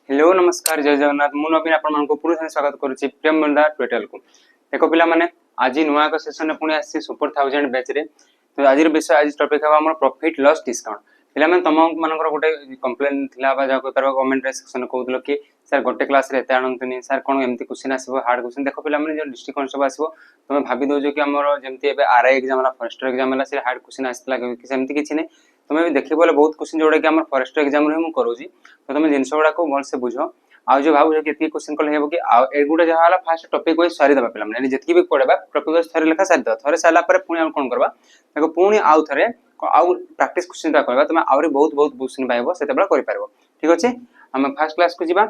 Hello नमस्कार जय जगन्नाथ मु नवीन आपण पुणी स्वागत करुच्ची प्रेम बंदा ट्विटल को देख पिला माने आज नुआ एक सेशन पुणी आसी सुपर 1000 बैच रे तो आज विषय आज टॉपिक है हमर प्रॉफिट लॉस डिस्काउंट पिला माने तम मानकर गोटे कंप्लेन थिला बा जा कर कमेंट रे सेक्शन कहउतलो कि सर गोटे क्लास रे एते आनंतनी सर कोन एमती क्वेश्चन आसीबो हार्ड क्वेश्चन देखो पिला माने जो डिस्ट्रिक्ट सब आसीबो तमे भाबी दो जो कि हमर जेमती एबे आरआई एग्जाम वाला फॉरेस्टर एग्जाम वाला से हार्ड क्वेश्चन आसीला कि सेमती किछि नै तमे भी देखि बोले बहुत क्वेश्चन जोडा कि हमर फॉरेस्टर एग्जाम रे हम करूजी तो तमे जिंस गुडा को भल से बुझो आ जो भाव कि क्वेश्चन कल हेबो कि एगुडा जहा वाला फर्स्ट टॉपिक को सारी दबा पिला माने जतकी भी पढबा टॉपिक को थरे लेखा सारी दबा थरे साला पर पुणी हम कोन करबा देखो पुणी आउ थरे आउ प्रैक्टिस क्वेश्चन ता करबा तमे आउरी बहुत क्वेश्चन पाइबो सेते बडा करि पारबो ठीक अछि हम फर्स्ट क्लास को जिबा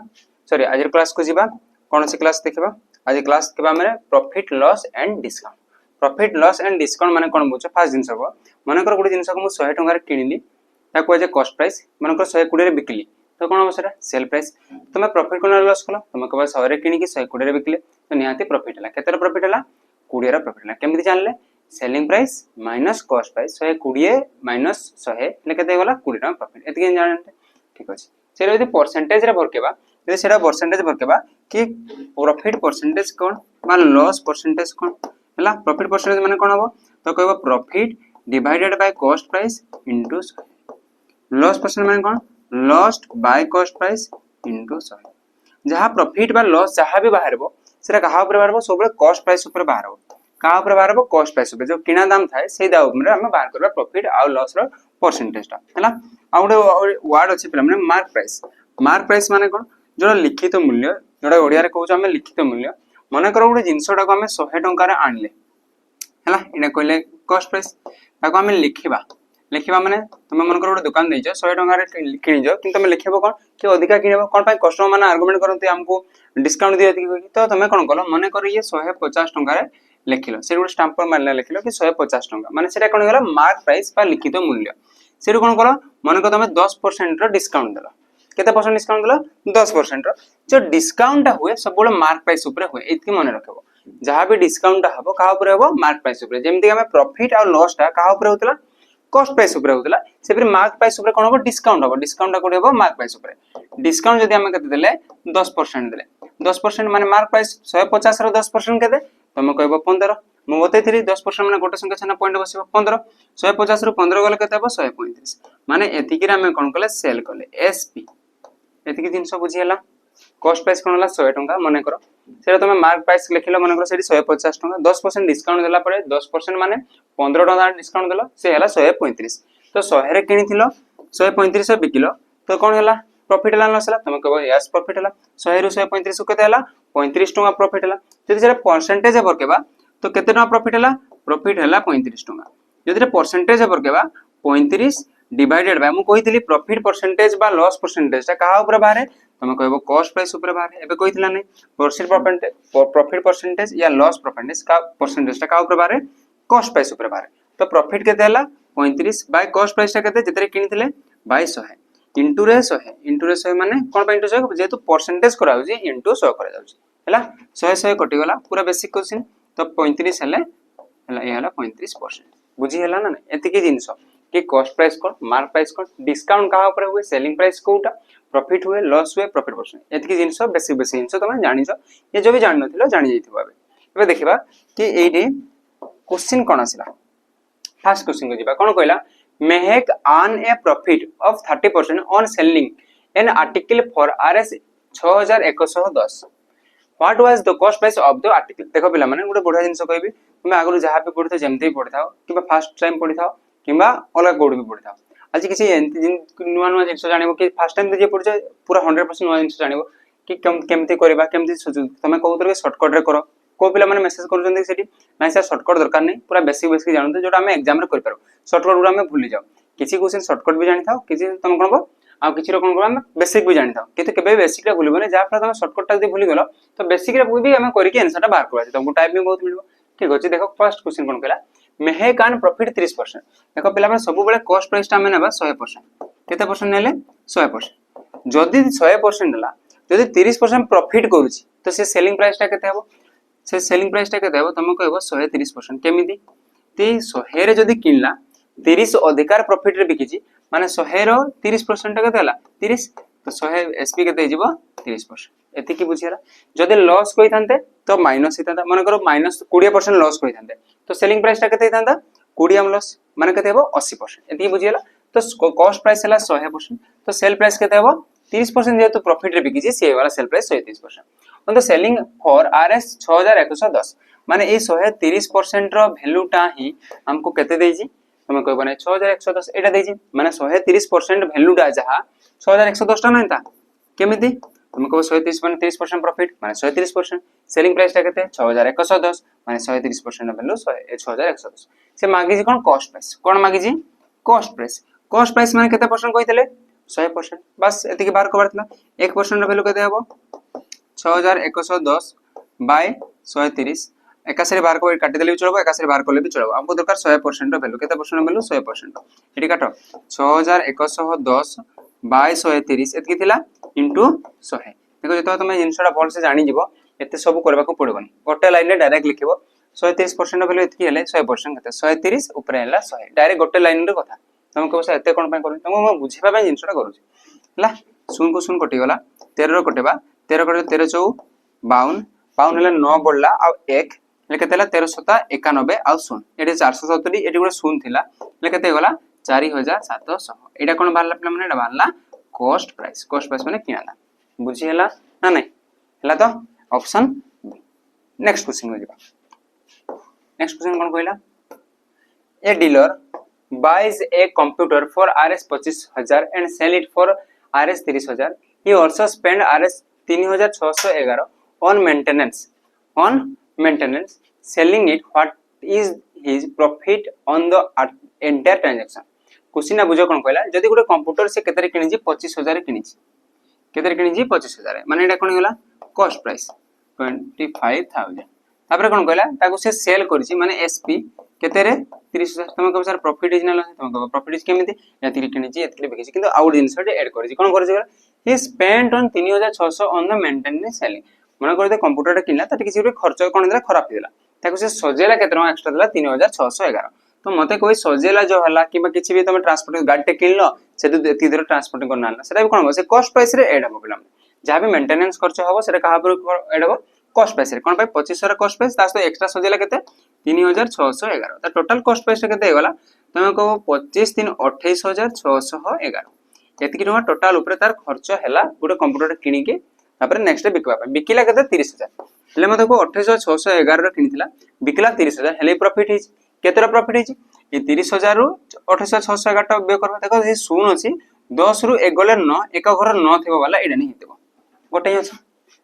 सॉरी आज क्लास को जिबा कोन सी क्लास देखबा आज क्लास केबा माने profit loss and discount profit loss and discount माने कोन बुझो फर्स्ट जिंस को माने कर गुडी जिंस को मु 100 टंका रे किनिली ताको एजे कॉस्ट प्राइस माने कर 120 रे बिकली तो कोन बसरा सेल प्राइस तुम प्रॉफिट कोन लॉस कलो तुम कबा 100 रे किनी कि 120 रे बिकले तो निहाती प्रॉफिट हला केतर प्रॉफिट हला 20 रा प्रॉफिट हला केमिति जानले selling price minus cost price 120 minus 100 ले केते गला 20 टका प्रॉफिट एति के जानते ठीक अछि सेरा यदि परसेंटेज रे भरकेबा यदि सेरा परसेंटेज भरकेबा कि प्रॉफिट परसेंटेज कोन मा लॉस परसेंटेज कोन हला प्रॉफिट परसेंटेज माने कोन हबो तो कहबो profit divided by cost price into 100 loss percent माने कोन lost by cost price into 100 जहां प्रॉफिट बा लॉस जहां भी बाहरबो सेरा कहा ऊपर बाहरबो सबले कॉस्ट प्राइस ऊपर बाहरबो कहा ऊपर बाहरबो कॉस्ट प्राइस ऊपर जो किना दाम थाए सेई दाम रे हम बाहर करबा प्रॉफिट आ लॉस रो परसेंटेज ता हला आ गोटे वर्ड अछि पिला माने मार्क प्राइस माने कोन जो लिखित मूल्य जोडा ओडिया रे कहू हम लिखित मूल्य माने कर गोटे जिंसटा को हम 100 टंका रे आनले हला इने कहले कॉस्ट प्राइस ताको हम लिखिबा माने तुम मन कर गोटे दुकान देइछ 100 टंका रे किनिजो कि तुम लिखिबो कोन कि अधिका किनेबो कोन पाई कस्टमर माने आर्गुमेंट करनते हमको डिस्काउंट दियो तो तुम कोन कलो माने कर ये 150 टंका रे लिखिलो से गोटे स्टैम्प पर मारले लिखिलो कि 150 टंका माने सेटा कोन गेला मार्क प्राइस बा लिखित मूल्य सेरु कोन कलो माने को तुम 10% रो डिस्काउंट देलो केते परसेंट डिस्काउंट देलो 10% रो जो डिस्काउंट हुए सब बोले मार्क प्राइस ऊपर हुए इतकी मन रखबो जहां भी डिस्काउंट हबो का ऊपर हबो मार्क प्राइस ऊपर जेमति हम प्रॉफिट और लॉस ता का ऊपर होतला कॉस्ट प्राइस ऊपर होतला से फिर मार्क प्राइस ऊपर कोन हबो डिस्काउंट कोड हबो मार्क प्राइस ऊपर डिस्काउंट जदी हम केते देले 10% देले 10% माने मार्क प्राइस 150 रो 10% केते तुम कहबो 15 मु बतैथिली 10% माने गोटे संख्या छना पॉइंट बसिबो 15 150 रो 15 गले केते हबो 135 माने एतिकी रे हम कोन कले सेल कले एसपी एतिकी दिन सब बुझियला कॉस्ट प्राइस कोन हला 100 टंका माने करो सेटा तुम मार्क प्राइस लिखिलो माने करो सेठी 150 टंका 10% डिस्काउंट देला परे 10% माने 15 टंका डिस्काउंट देलो से हला 135 तो 100 रे किनिथिलो 135 रे बिकिलो तो कोन हला प्रॉफिट हला लॉस हला तुम कहबो यस प्रॉफिट हला 100 रो 135 केते हला 35 टंका प्रॉफिट हला जदि सेटा परसेंटेज भरकेबा तो केते टंका प्रॉफिट हला 35 टंका जदि परसेंटेज भरकेबा 35 डिवाइडेड बाय मु कहितली प्रॉफिट परसेंटेज बा लॉस परसेंटेज ता कहा ऊपर बाहर तुम कहबो कॉस्ट प्राइस ऊपर बाहर एबे कहितला नै प्रॉफिट परसेंटेज या लॉस परसेंटेज ता का ऊपर बाहर कॉस्ट प्राइस ऊपर बाहर तो प्रॉफिट केते हला 35 बाय कॉस्ट प्राइस ता केते जतरे किनिथिले बाय 100 इनटू रे 100 माने कोन पॉइंट 100 जेतु परसेंटेज करा होजी इनटू 100 करा जाउची हला 100 कटि गला पूरा बेसिक क्वेश्चन तो 35 हला ये हला 35% बुझी हला ना एतिकी जिंस कि कॉस्ट प्राइस कोन मार्क प्राइस कोन डिस्काउंट कहा ऊपर हुए सेलिंग प्राइस कोटा प्रॉफिट हुए लॉस हुए प्रॉफिट परसेंट एतिकी जिंस बेसिक जिंस तुम जानिछ ये जो भी जान नथिलो जानि जइथिबो एबे देखिबा कि एडी क्वेश्चन कोन आसिला फर्स्ट क्वेश्चन को जिबा कोन कहला make earn A profit of 30% on selling an article for RS 6110 what was the cost price of the article देखो पिला माने गोटे बढ़िया जिंस कहबी तुम आगु जहां पे पढिथो जेमते पढिथाओ किबा फर्स्ट टाइम पढिथाओ किबा अलग कोड भी पढिथाओ आज किसी नुआ नुआ जिंस जानिबो कि फर्स्ट टाइम जे पढिछ पूरा 100% नुआ जिंस जानिबो कि केमते करबा केमते तुम कहउतरो शॉर्टकट रे करो को पिला माने मेसेज करजंदी सेठी नाही सर शॉर्टकट दरकार नै पूरा बेसिक जानते जोटा हम एग्जाम रे कर पारो शॉर्टकट गुरा हम भूली जाओ किछि क्वेश्चन शॉर्टकट भी जानि थाओ किछि तुम कोन आ किछि रो कोन हम बेसिक भी जानि थाओ किते केबे बेसिक रे भूलिबो नै जा फला तुम शॉर्टकट ता भूली गेलो तो बेसिक रे भी हम करके आंसर ता बाहर करबा तुमको टाइम भी बहुत मिलबो ठीक अछि देखो फर्स्ट क्वेश्चन कोन कहला मेक अर्न प्रॉफिट 30% देखो पिला माने सब बेले कॉस्ट प्राइस ता मेना बा 100% केते परसेंट नेले 100% जदी 100% हला जदी 30% प्रॉफिट करूची तो से सेलिंग प्राइस ता केते हबो से सेलिंग प्राइस ता केते हबो तुम कहबो 130% केमिति ते 100 रे जदी किनला 30 अधिकार प्रॉफिट रे बिकिची माने 100 रो 30% केते हला 30 तो 100 एसपी केते हे जिवो 30%। एति की बुझियला जदि लॉस कोइ थांते तो माइनस हितांता मन करो माइनस 20% लॉस कोइ थांते तो सेलिंग प्राइस टा केते हितांता 20 हम लॉस माने केते हेबो 80%। एति की बुझियला तो कॉस्ट प्राइस हला 100% तो सेल प्राइस केते हेबो 30% जेतु प्रॉफिट रे बिकी जे से वाला sale price 130%। On the selling for RS 6110 माने ए 130% रो वैल्यू टा ही हमको केते देजी तुम कहबो नै 6110 एटा देजी माने 130% वैल्यू टा जहा 6110 टा नैता केमिति तुम कहबो 130 माने 30% प्रॉफिट माने 130% सेलिंग प्राइस टा केते 6110 माने 130% वैल्यू 6110 से मागी जी कोन कॉस्ट प्राइस कोन मागी जी कॉस्ट प्राइस माने केते परसेंट कहितले 100% बस एति के बाहर कवर थला 1% रो वैल्यू केते हबो 6110 बाय 130 एकासरे बाहर को काटी देले भी चलबो एकासरे बाहर करले भी चलबो हमको दरकार 100% रो वैल्यू केते परसेंट वैल्यू 100% एटी काटो 6110 बाय 130 एति थिला इनटू 100 देखो जतो तुम जिनसडा भल से जानि जिवो एते सब करबा को पड़बनी गोटे लाइन रे डायरेक्ट लिखिबो 130% रो वैल्यू एति हेले 100% केते 130 ऊपर हैला 100 डायरेक्ट गोटे लाइन रे कथा तुम कहबो एते कोन पय करू तुम म बुझिबा पय जिनसडा करू हला सुन को सुन कटि गला 13 रो कटेबा 13 कटे 13 चौ 52 52 हेले 9 बढ़ला आ 1 ले केते हला 13 सता 91 आ सुन एटे 470 एटे गुडे सुन थिला ले केते गला 4700 एटा कोन बारला पिला माने एटा बारला कॉस्ट प्राइस माने किनाला बुझी हला ना नहीं हला तो ऑप्शन बी। नेक्स्ट क्वेश्चन हो जिबा नेक्स्ट क्वेश्चन कोन कहला a dealer buys a computer for Rs 25000 and sell it for Rs 30000 he also spend Rs 3611 on maintenance selling it what is his profit on the entire transaction question बुझो कोन कहला जदी गुटे computer से केतरे किनि जी 25000 किनि छी केतरे किनि जी 25000 माने एटा कोन होला कॉस्ट प्राइस 25000 तापर कोन कहला ताको से सेल करछि माने एसपी केतेरे 30000 तुम कहबो सर प्रॉफिट इज ना तुम कहबो प्रॉफिट इज केमिति एतिरि किनि छी एतिरि बिकि छी किंतु आउट जिंस ऐड करछि कोन करछि ही spent on 3600 on the maintenance selling मन करते कंप्यूटर किनला त किसी खर्च कोन देला खराब दिला ताको से सजेला केते टका एक्स्ट्रा दिला 3611 तो मते कोई सजेला जो हला किबा किछि भी तुम ट्रांसपोर्ट गाड़ी टे किनलो से तो एति दर ट्रांसपोर्ट करना ना सेटा भी कोन से कॉस्ट प्राइस रे ऐड हो पिला जहां भी मेंटेनेंस खर्च हो सेटा कहा पर ऐड हो कॉस्ट प्राइस रे कोन भाई 2500 रे कॉस्ट प्राइस तास तो एक्स्ट्रा सजेला केते 3611 त टोटल कॉस्ट प्राइस केते हेगला तुम को 25 3 28611 एति कि टोटल ऊपर तार खर्च हैला गोटे कंप्यूटर किनि के तापर नेक्स्ट बिकवा बिकिला केते 30000 हेले मते को 28611 रो किनिथिला बिकला 30000 हेले प्रॉफिट हिज केतेरा प्रॉफिट हिज ए 30000 रु 28611 टा बे करबा देखो ए सुन अछि 10 रु 1 गले 9 एक घर 9 थेबो वाला एडा नै हेतबो गोटे ही अछि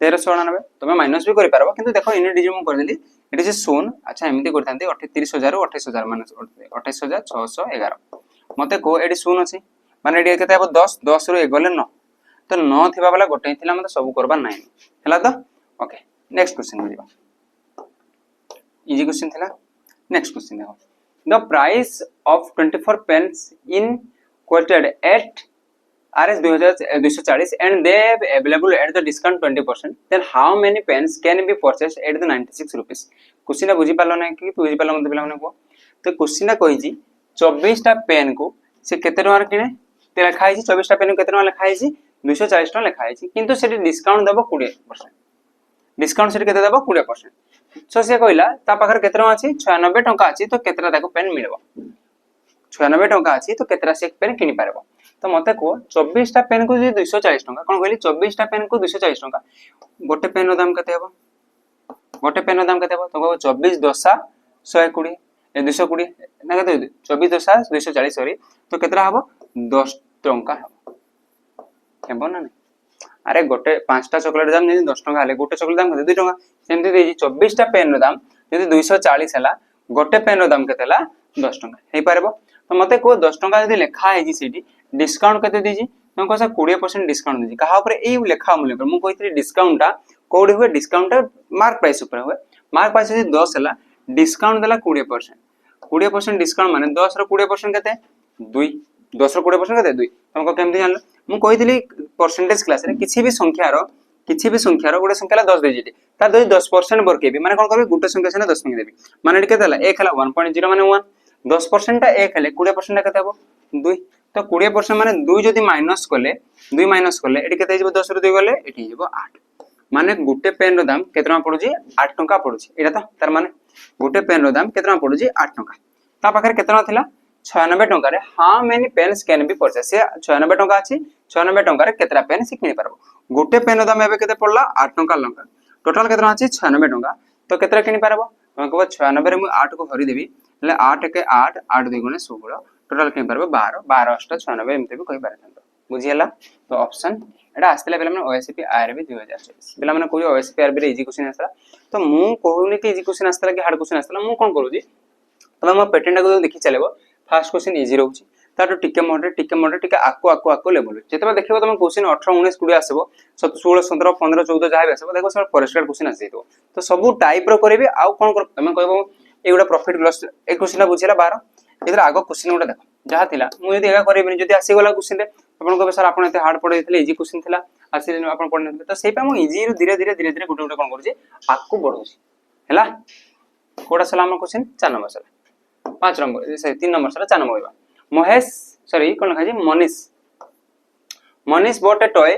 1399 तुम माइनस भी करि पारबो किंतु देखो इन डिजिट मु कर देली एटी से सुन अच्छा एमिति करथांती 38000 रु 28000 माइनस 28611 मते को एडी सुन अछि माने एडी केते हेबो 10 10 रु 1 गले 9 तो 9 थिबा वाला गोटे ही थिला मते सब करबा नै हला तो ओके नेक्स्ट क्वेश्चन दिबा इजी क्वेश्चन थिला नेक्स्ट क्वेश्चन देखो the price of 24 pens in quoted at Rs 2240 and they have available at the discount 20% then how many pens can be purchased at the 96 rupees question बुझी पालो नै कि बुझी पालो मते पिला माने को तो क्वेश्चन कहि जी 24 टा पेन को से केते टका किने ते लिखा है 24 टा पेन को केते टका लिखा है 240 टका लिखा है किंतु सेठी डिस्काउंट दबो 20% डिस्काउंट सेठी केते दबो 20% सो से कहला ता पाखर केते टका अछि 96 टका अछि तो केतेरा ताको पेन मिलबो 96 टका अछि तो केतेरा से पेन किनि पारबो तो मते को 24 टा पेन को 240 टका कोन कहली 24 टा पेन को 240 टका गोटे पेन रो दाम कते हेबो गोटे पेन रो दाम कते हेबो तो 24 दशा 120 ए 220 ना कते 24 दशा 240 सॉरी तो केतरा हेबो 10 टका हेबो ना नहीं अरे गोटे 5टा चॉकलेट दाम जे 10 टका हले गोटे चॉकलेट दाम कते 2 टका सेमति देजी 24 टा पेन रो दाम यदि 240 हला गोटे पेन रो दाम कते हला 10 टका हे पारबो तो मते को 10 टका यदि लेखा है जी सीडी डिस्काउंट कते दीजी तुमको से 20% डिस्काउंट दीजी कहा ऊपर ए लेखा मूल्य पर मु कहितरी डिस्काउंट टा कोडी हुए डिस्काउंट मार्क प्राइस ऊपर हुए मार्क प्राइस यदि 10 हला डिस्काउंट देला 20% डिस्काउंट माने 10 रो 20% कते 2 10 रो 20% कते 2 तुमको केमति जानलो मु कहितली परसेंटेज क्लास रे किछि भी संख्या रो गोटे संख्या ला 10 देजिटी तार 10% बरकेबी माने कोन करबी गोटे संख्या से 10 देबी माने केते हला 1 हला 1.0 माने 1 10% टा 1 हले 20% टा कते हबो 2 तो 20% माने 2 जदि माइनस कले 2 माइनस कले एटी केते हिजबो 10 रु 2 गले एटी हिजबो 8 माने गुटे पेन रो दाम केतना पडुची 8 टंका पडुची एटा तो तार माने गुटे पेन रो दाम केतना पडुची 8 टंका ता पाखरे केतना थिला 96 टंका रे how many pens can be purchase से 96 टंका अछि 96 टंका रे केतरा पेन से किनि पारबो गुटे पेन रो दाम एबे केते पडला 8 टंका लंका टोटल केतना अछि 96 टंका तो केतरा किनि पारबो हम कहबो 96 रे मु 8 को भरि देबी ले 8 के 8 8 2 गुणे 16 टोटल किनि पारबो 12 12 8 96 एमते भी कहि पारथन बुझियला तो ऑप्शन एटा आस्तेला बेला माने ओएसपी आरबी 2024 बेला माने कोइ ओएसपी आरबी रे इजी क्वेश्चन आसला तो मु कहूनी कि इजी क्वेश्चन आसला कि हार्ड क्वेश्चन आसला मु कोन करू जी तमे म पैटर्न को देखि चलेबो फर्स्ट क्वेश्चन इजी रहउची ताटो टिके मॉडरेट टिके आको लेवल जेतबा देखिबो तमे क्वेश्चन 18 19 20 आसीबो 16 17 15 14 जाय आसीबो देखो सब परिष्कार क्वेश्चन आसी जेतो तो सब टाइप रो करबे आ कोन कर तमे कहबो एगुडा प्रॉफिट लॉस ए क्वेश्चन बुझिला 12 इधर आगो क्वेश्चन उडा देखो जहा थिला मु यदि एगा करबिनी जदि आसी गला क्वेश्चन रे अपन कहबे सर आपण एते हार्ड पढै दिथिले इजी क्वेश्चन थिला आसी आपण पढनै तो सेई पा मु इजी रो धीरे धीरे गुटे गुटे कोन करछि आको बढ़ौछि हैला कोडा सला हम क्वेश्चन 4 नंबर सला 5 नंबर से 3 नंबर सला 4 नंबर महेश सॉरी कोन लिखा जी Manish bought a toy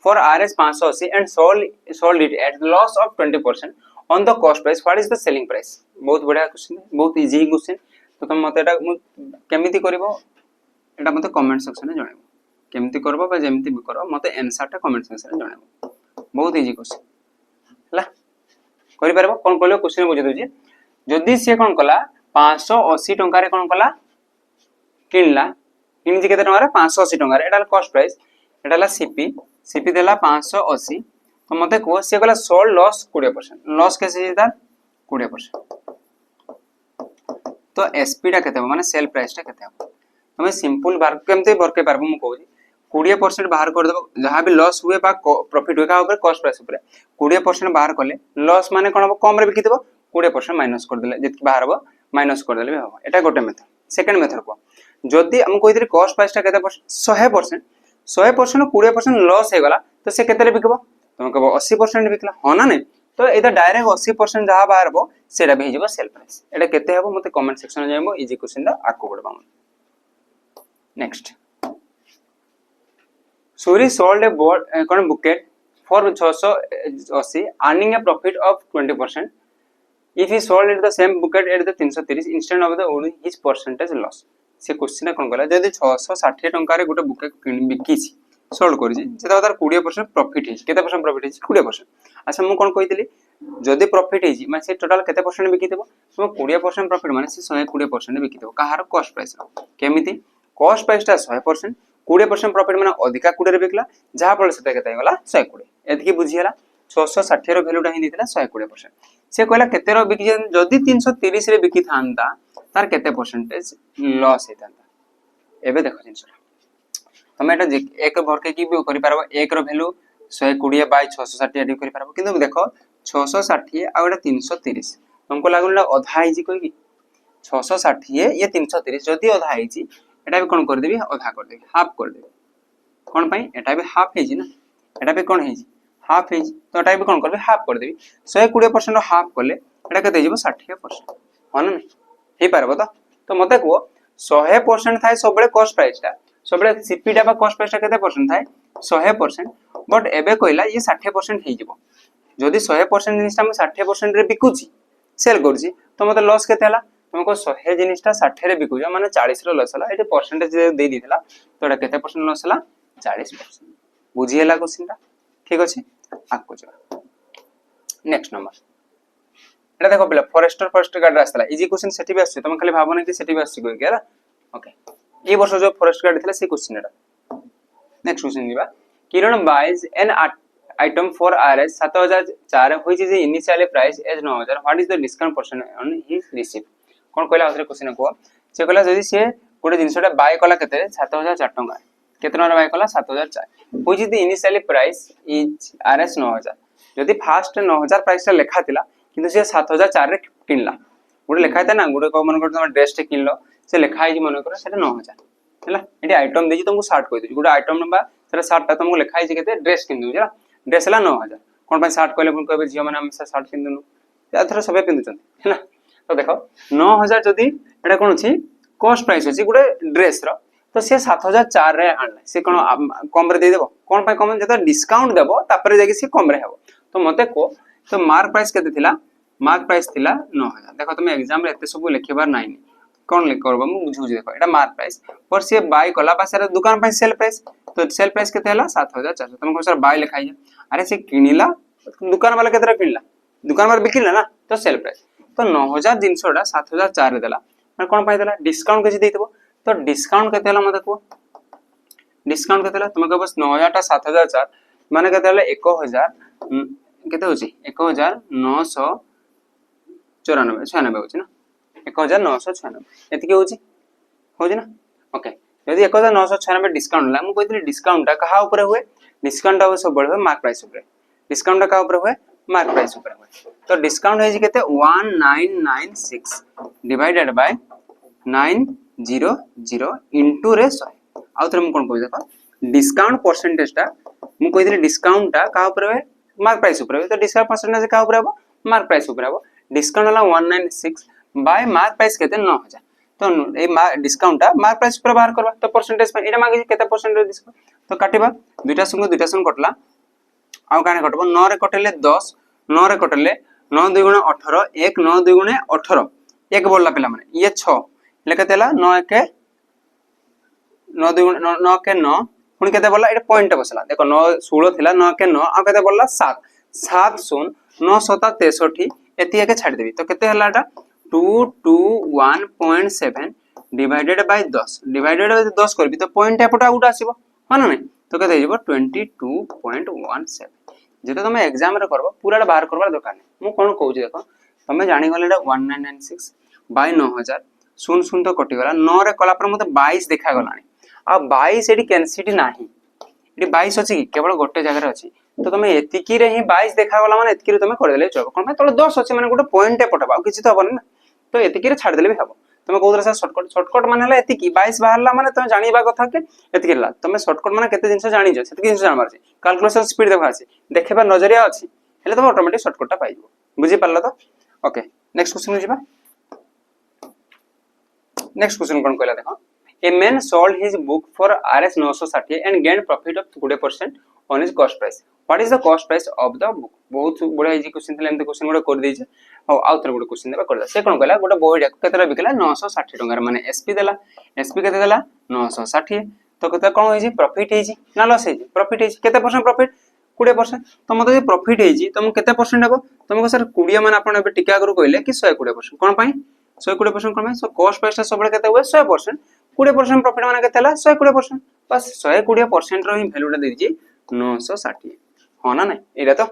for Rs 580 and sold it at loss of 20% on the cost price what is the selling price बहुत बढ़िया क्वेश्चन बहुत इजी क्वेश्चन तो तुम मते एटा केमिति करबो एटा मते कमेंट सेक्शन में जणाइबो केमिति करबो बा जेमिति भी करबो मते आंसर टा कमेंट सेक्शन में जणाइबो बहुत इजी क्वेश्चन हला करि परबो कोन कहलो क्वेश्चन बुझि दोजी जदि से कोन कला 580 टंका रे कोन कला किनला किनजी केते टंका रे 580 टंका रे एटा कॉस्ट प्राइस एटा ला सीपी देला 580 तो मते को से कला सोल्ड लॉस 20% लॉस कैसे जेता 20% तो एसपी टा केते माने सेल प्राइस टा केते हमें सिंपल बार केमते वर्क पारबो मु कहू 20% बाहर कर देबो जहां भी लॉस हुए बा प्रॉफिट हुए का ऊपर कॉस्ट प्राइस ऊपर 20% बाहर करले लॉस माने कोन हो कम रे बिकी देबो 20% माइनस कर देले जति बाहर हो माइनस कर देले हो एटा गोटे मेथड सेकंड मेथड को जदि हम कोइ दे कॉस्ट प्राइस टा केते 100% 20% लॉस हे गला तो से केते रे बिकबो तुम कहबो 80% बिकला हो ना नै तो एटा डायरेक्ट 80% जहां बाहर हो सेटा भी हिजबो सेल प्राइस एटा केते हेबो मते कमेंट सेक्शन में जाइबो इजी क्वेश्चन दा आको बडबा next Suri sold a bucket for 680 earning a profit of 20%. If he sold it the same bucket at the 330 instead of the his percentage loss. से question कोन गला जदि 660 टंका रे गुटे बुकेट बिकी छी सोल्ड करि छी सेता तार 20% प्रॉफिट हे केते परसेंट प्रॉफिट हे 20% अच्छा मु कोन कहितली जदि प्रॉफिट हे माने से टोटल केते परसेंट बिकी देबो सो 20% प्रॉफिट माने से 120% बिकी देबो कहार कॉस्ट प्राइस केमिति कॉस्ट प्राइस ता 100% 20% प्रॉफिट माने अधिका 20 रे बिकला जहा पर सेता केते गला 120 एतकी बुझियला 660 रो वैल्यूटा ही दितला 120% से कहला केते रो बिकी जदि 330 रे बिकी थांता तार केते परसेंटेज लॉस हे थांता एबे देखो जिंस तमे एटा एक भरके की भी करि पारबो एक रो वैल्यू 120 बाय 660 एडी करि पारबो किंतु देखो 660 आ एटा 330 तुमको लागुला अधा हिजी कोइ की 660 ये 330 जदि अधा हिजी एटा भी कोन कर देबी अधा कर देबी हाफ कर देबी कोन पई एटा भी हाफ हेजी ना एटा भी कोन हेजी हाफ हेजी तो एटा भी कोन करबे हाफ कर देबी 120% हाफ करले एटा केते जेबो 60% हन नै हे पारबो तो मते को 100% थाय सबले कॉस्ट प्राइस ता सबले सीपी डा बा कॉस्ट प्राइस ता केते परसेंट थाय 100% बट एबे कहला ये 60% हे जेबो जदि 100% जिनिस हम 60% रे बिकुची सेल करची तो मते लॉस केते हला तुमको 100 जिनिसटा 60 रे बिकुजा माने 40 रो लॉस हला एटे परसेंटेज दे दिथला तो एटा केते परसेंट लॉस हला 40% बुझियला क्वेश्चनटा ठीक अछि आको जा नेक्स्ट नंबर एटा देखो पहले फॉरेस्टर गार्ड रास्ताला इजी क्वेश्चन सेठी भी आछे तुम खाली भाबो नै कि सेठी भी आछे कोइ केला ओके ए वर्ष जो फॉरेस्ट गार्ड दिथला से क्वेश्चन एटा नेक्स्ट क्वेश्चन दिबा Kiran buys an item for RS 7004 which is the initially price as 9000 what is the discount percent on his receipt कोन कहला आउथरे क्वेश्चन को से कहला जदि से गोटे जिंसटा बाय कला केते 7004 टंका केतना रे बाय कला 7004 which is the initially price is RS 9000 जदि फर्स्ट 9000 प्राइस लेखा थिला किंतु से 7004 रे किनला गोटे लेखा था ना गोटे को मन कर तुम ड्रेस टे किनलो से लेखा है मन कर सेटा 9000 हैला एटी आइटम देजी तुमको शर्ट कहि दे गोटे आइटम नबा सेटा शर्ट ता तुमको लेखा है केते ड्रेस किन दउ ड्रेस ला 9000 कोन पे शर्ट कहले पुन कहबे जियो माने हम शर्ट किन दनु एथरा सबे पिंदुचन हैला तो देखो 9000 जदी एटा कोन छी कॉस्ट प्राइस अछि गोटे ड्रेस रो तो सी 7004 रे आनला से कोन कम रे दे देबो कोन पे कम जता डिस्काउंट देबो तापर जाके सी कम रे हेबो तो मते को तो मार्क प्राइस केते थिला मार्क प्राइस थिला 9000 देखो तुम एग्जाम रे एते सब लिखिबार नाही कोन लिख करबो मु बुझू देखो एटा मार्क प्राइस पर से बाय कला पासे दुकान पे सेल प्राइस तो सेल प्राइस केते हला 7400 तुमको सर बाय लिखाई अरे से किनिला दुकान वाला केतरा किनला दुकान वाला बिकिला ना तो सेल प्राइस तो 9000 जिंसोडा 7004 रे देला माने कोन पाइ देला डिस्काउंट केछि देइतबो तो डिस्काउंट केते हला मते को डिस्काउंट केते हला तुमको बस 9000 टा 7004 माने केते हला 1000 केते होची 1994 96 होची ना 1996 एति के होची ना ओके यदि 1996 डिस्काउंट ला मु कहितली डिस्काउंट टा कहा ऊपर हुए डिस्काउंट टा सब बळ हुए मार्क प्राइस ऊपर डिस्काउंट टा कहा ऊपर हुए मार्क प्राइस ऊपर हुए तो डिस्काउंट है जी केते 1996 डिवाइडेड बाय 900 इनटू रे 100 आउ थरे मु कोन कहै देखो डिस्काउंट परसेंटेज टा मु कहितली डिस्काउंट टा कहा ऊपर हुए मार्क प्राइस ऊपर हुए तो डिस्काउंट परसेंटेज कहा ऊपर हो मार्क प्राइस ऊपर हो डिस्काउंट वाला 196 बाय मार्क प्राइस केते 9000 तो ए डिस्काउंट टा मार्क प्राइस ऊपर बाहर करबा तो परसेंटेज पे एटा मागे केते परसेंटेज डिस्काउंट तो काटिबा दुटा संग कटला आउ काने कटबो 9 रे कटले 10 9 रे कटले 9 2 गुणे 18 1 9 2 गुणे 18 एक बोलला पिला माने ये 6 लेकतेला 9 के 9 2 9 के 9 पुनी केते बोलला एटा पॉइंट बसला देखो 9 16 थिला 9 के 9 आ केते बोलला 7 7 0 9 7 63 एति के छाड़ देबी तो केते हला एटा 221.7 डिवाइडेड बाय 10 डिवाइडेड बाय 10 करबी तो पॉइंट एपटा आउट आसीबो हा ना नै तो केते हिजबो 22.17 जेते तुम एग्जाम रे करबो पूराटा बाहर करबार दरकार नै मु कोन कहू छी देखो तुम जानि गले एटा 1996 बाय 9000 सुन सुन तो कटि गला 9 रे कला पर मते 22 देखा गलानी आ 22 एडी कैंसिटी नाही एडी 22 अछि कि केवल गोटे जगह रे अछि तो तुम एतिकी रे ही 22 देखा गला माने एतिकी रे तुम कर देले चलो कोन तले 10 अछि माने गोटे पॉइंट ए पटबा किछि तो हबन ना तो एतिकी रे छाड़ देले भी हबो तुम कहू दरसा शॉर्टकट माने हला एतिकी 22 बाहरला माने तुम जानिबा कथा के एतिकी ला तुम शॉर्टकट माने केते जिंस जानि जो सेतिकी जिंस जानबार छै कैलकुलेशन स्पीड देखा अछि देखबा नजरिया अछि हेले तुम ऑटोमेटिक शॉर्टकट ता पाइबो बुझी पारला तो ओके नेक्स्ट क्वेश्चन जिबा नेक्स्ट क्वेश्चन कोन कहला देखो a man sold his book for RS 960 and gain profit of 20% on his cost price what is the cost price of the book बहुत बड़ा इजी क्वेश्चन थले एमते question गोटे कर दै छै आउ थरे गोटे क्वेश्चन देबा करदा से कोन कहला गोटे बोर्ड केतरा बिकला 960 टंगा माने एसपी देला एसपी केते देला 960 तो केते कोन होई छी प्रॉफिट होई छी ना लॉस होई छी प्रॉफिट होई छी केते परसेंट प्रॉफिट 20% तो मते प्रॉफिट होई छी तुम केते परसेंट हबो तुमको सर 20 माने आपण एबे टिका करू कहले कि 120% कोन पई 120% कोन पई सो कॉस्ट प्राइस सबले केते हुए 100% 20% प्रॉफिट माने केते हला 120% बस 120% रो ही वैल्यूटा दे दी 960 हो ना नहीं एरा तो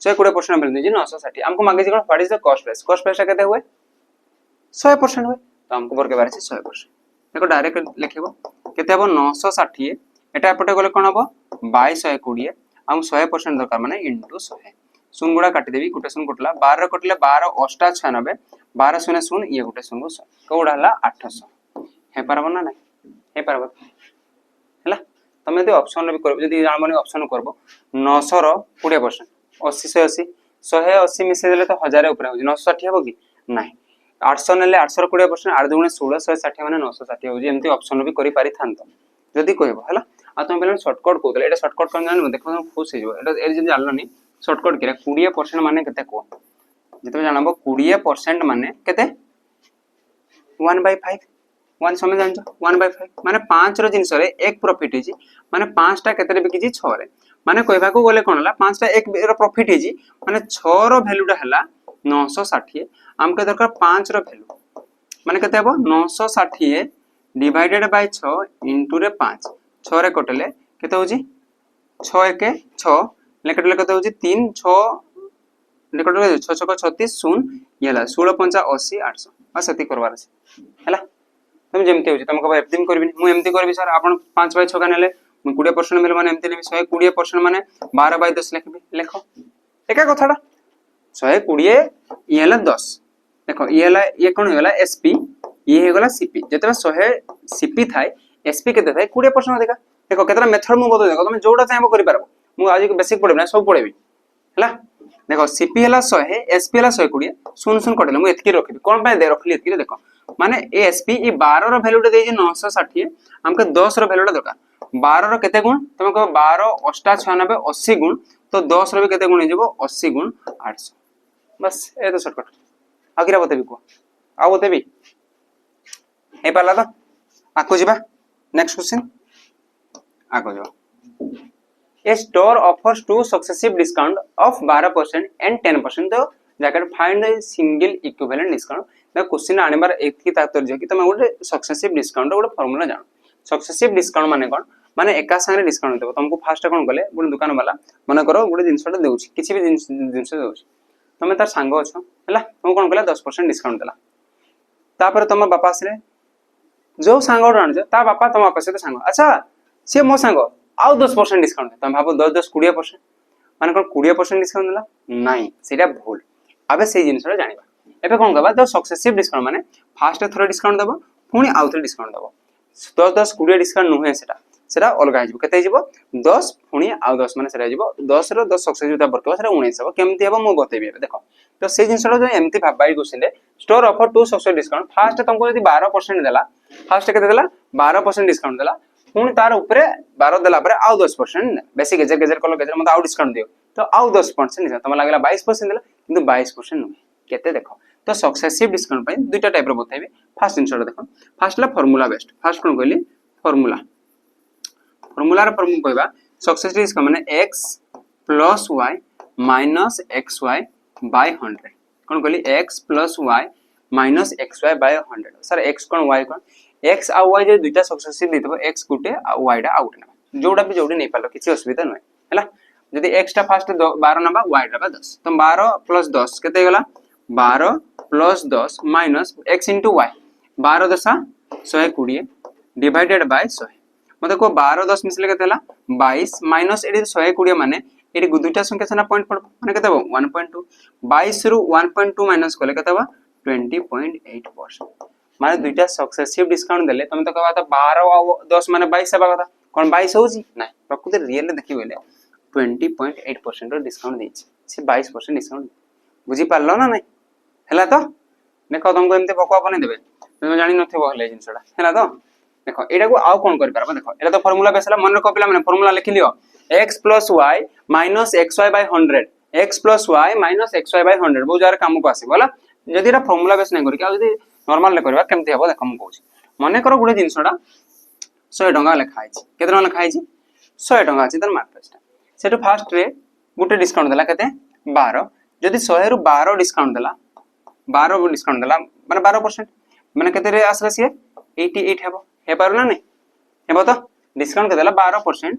120% वैल्यू दे 960 हमको मागे जे what is the cost price केते हुए 100% हुए तो हमको बर के बारे से 100% देखो डायरेक्ट लिखिबो केते हबो 960 एटा एपटे गले कोन हबो 2220 हम 100% दरकार माने इनटू 100 सुन गुडा काटी देबी गुटे सुन कटला 12 कटले 12 8 96 12 शून्य सुन ये गुटे सुन कोडा हला 800 हे परबो ना नहीं हे परबो हला तमे दे ऑप्शन भी करबो जदी जान माने ऑप्शन करबो 900 रो 20% 80 से 80 180 मिसे देले तो 1000 ऊपर हो 960 हबो कि नहीं 800 नेले 800 रो 20% 8 दुणे 16 160 माने 960 हो एमती ऑप्शन भी करि पारि थांतो जदी कहबो हला आ तुम पहले शॉर्टकट को एटा शॉर्टकट कोन जान देखो खुश हे जो एटा ए जदी जानलो नि शॉर्टकट करे 20% माने केते को जते जानबो 20% माने केते 1/5 1 समय जानजो 1/5 माने 5 रो जिंस रे एक प्रॉफिट हिजी माने 5 टा केते रे बिकिजी 6 रे माने कहबा को गले कोन हला 5 टा एक रो प्रॉफिट हिजी माने 6 रो वैल्यूटा हला 960 हमके दरकार 5 रो वैल्यू माने केते हबो 960 डिवाइडेड बाय 6 इनटू रे 5 6 रे कटले केते होजी 6 1 6 लेकटले केते होजी 3 6 लेकटले 6 6 36 0 येला 16 5 80 800 आ सती करबार छै हला तुम जेमते होजी तुमको एफडीम करबी मु एमती करबी सर आपण 5/6 का नेले मु 20% मिल माने एमती नेबी 120% माने 12/10 लिखबी लेखो एका कथाडा 120 येला 10 देखो ये कोन होला एसपी ये हे गला सीपी जतरा 100 सीपी थाय एसपी केते थाय 20% अधिका देखो केतरा मेथड मु बतो देखो तुम जोडा चाहबो करि पारबो मु आज बेसिक पढबना सब पढेबी हला देखो सीपी हला 100 एसपी हला 120 सुन सुन कटले मु एतकी रखबी कोन पाए दे रखली एतकी देखो माने एएसपी ई 12 रो वैल्यूटा देई 960 हमके 10 रो वैल्यूटा दरकार 12 रो केते गुण तुम कहो 12 8 96 80 गुण तो 10 रो भी केते गुण हो 80 गुण 800 बस ए तो शॉर्टकट आगिरा बतेबी को आ बतेबी ए पाला तो आको जिबा नेक्स्ट क्वेश्चन आको जो A store offers two successive discount of 12% and 10%. तो जाकर find the single equivalent discount. ना क्वेश्चन आने बार एक ही तात्पर्य कि तुम गोटे सक्सेसिव डिस्काउंट गोटे फॉर्मूला जानो सक्सेसिव डिस्काउंट माने कोन माने एका संगे डिस्काउंट देबो तुमको फास्ट कोन गले गोटे दुकान वाला माने करो गोटे जिंसटा देउछि किछि भी जिंस देउछि तमे तार संग अछो हला तुम कोन गले 10% डिस्काउंट देला तापर तुम बापा आसले जो सांग आनछ ता बापा तुम बापा से सांग अच्छा से मो सांग आउ 10% डिस्काउंट तुम भाबो 10 20% माने कोन 20% डिस्काउंट देला नाही सेटा भूल आबे से जिंसटा जानिबा एबे कोन कहबा तो सक्सेसिव डिस्काउंट माने फास्ट थोड़ा डिस्काउंट देबो पुनी आउ थोड़ा डिस्काउंट देबो 10 20 डिस्काउंट नुहे सेटा अलगा हिजबो केते हिजबो 10 पुनी आउ 10 माने सेटा हिजबो 10 रो 10 सक्सेसिव ता बरकबा सेटा 19 हो केमति हेबो मो बतेबी एबे देखो तो से जिंसटा जो एमति भाबाई गोसिले store offer two successive discount first तुमको यदि 12% देला फास्ट केते देला 12% डिस्काउंट देला पुनी तार ऊपर 12 देला पर आउ 10% बेसी गेजर गेजर कलो गेजर मत आउ डिस्काउंट दियो तो आउ 10% नहीं तम लागला 22% देला किंतु 22% नुहे केते देखो तो सक्सेसिव डिस्काउंट पे दुईटा टाइप रो बताइबे फास्ट इनसर्ट देखो फास्ट ला फार्मूला बेस्ट फास्ट कोन कहली फार्मूला रो फॉर्मूला कहबा सक्सेसिव डिस्काउंट माने x + y - xy / 100 कोन कहली x + y - xy / 100 sir x कोन y कोन x आ y जे दुईटा सक्सेसिव देतबो x गुटे आ y डा आउट ना जोडा भी जोडी नै पालो किछि असुविधा नै हला जदि x टा फास्ट 12 नबा y टा 10 तो 12 + 10 केते गला 12 + 10 minus x * y 12 10 120 divided by 100 मतलब को 12 10 मिसले केते हला 22 माइनस एडी 120 माने एडी दुईटा संख्या सना पॉइंट पड़ माने केते हो 1.2 22 रु 1.2 माइनस कोले केते बा 20.8% माने दुईटा सक्सेसिव डिस्काउंट देले तुम तो कहबा त 12 आ 10 माने 22 हेबा कथा कोन 22 होजी नै प्रकृति रियल देखि बोले 20.8% रो डिस्काउंट देछि से 22% डिस्काउंट बुझी पारलो ना नै हला तो देखो तुमको एमते बकवा बने देबे तुम जानि नथिबो हले जिंसडा हला तो देखो एटा को आउ कोन कर परबा देखो एटा तो फार्मूला बेसला मन रो कपिला माने फार्मूला लिखि लियो x + y - xy / 100 x + y - xy / 100 बहु जार काम को आसी बोला जदि एटा फार्मूला बेस नै करि के जदि नॉर्मल ले करबा केमते हेबो देखो हम कहूची माने करो गुडे जिंसडा 100 टंका लिखा आइछि केते टंका लिखा आइछि 100 टंका अछि तन मार्केटटा सेटो फास्ट रे गुटे डिस्काउंट देला केते 12 जदि 100 रु 12 डिस्काउंट देला 12 डिस्काउंट देला माने 12% माने केते रे आसला से 88 हेबो हे पारना नै हेबो तो डिस्काउंट केते देला 12%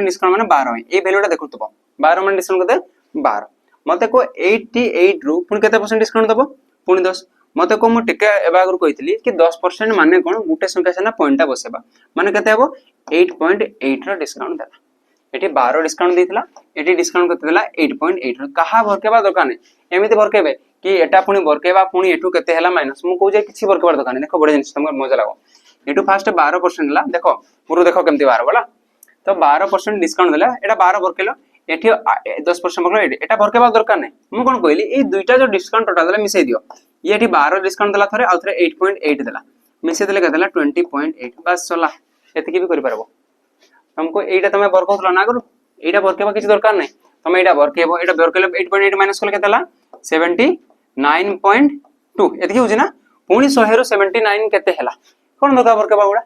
डिस्काउंट माने 12 ए वैल्यूटा देखु तबो 12 माने डिस्काउंट केते 12 मते को 88 रु पुन केते परसेंट डिस्काउंट दबो पुन 10 मते को मु टिके एबा आगु कहितली कि 10% माने कोन गुटे संख्या सेना पॉइंटटा बसेबा माने केते हेबो 8.8 रो डिस्काउंट देला एटी 12 डिस्काउंट देथिला एटी डिस्काउंट केते देला 8.8 रो कहा भरकेबा दरकार नै एमिति भरकेबे कि एटा पुनी भरकेबा पुनी एठु केते हला माइनस मु कहू जे किछि भरकेबा दरकार नै देखो बडे जिंस तुमको मजा लागो एठु फास्ट 12% ला देखो पुरो देखो केमति 12 बोला तो 12% डिस्काउंट देला एटा 12 भरकेलो एठी 10% भरकेलो एटा भरकेबा दरकार नै मु कोन कहली ए दुईटा जो डिस्काउंट टोटल देला मिसै दियो ये एठी 12 डिस्काउंट देला थरे आ थरे 8.8 देला मिसै देले केतेला 20.8 बस चला एतकी भी करि परबो तुमको एटा तमे वर्कआउट ना करू एटा वर्केबा किछि दरकार नै तमे एटा वर्केबो एटा वर्केले 8.8 माइनस कोले केतेला 79.2 एतकी होजी ना पुनी 100 रो 79 केते हला कोन दरकार वर्केबा गुडा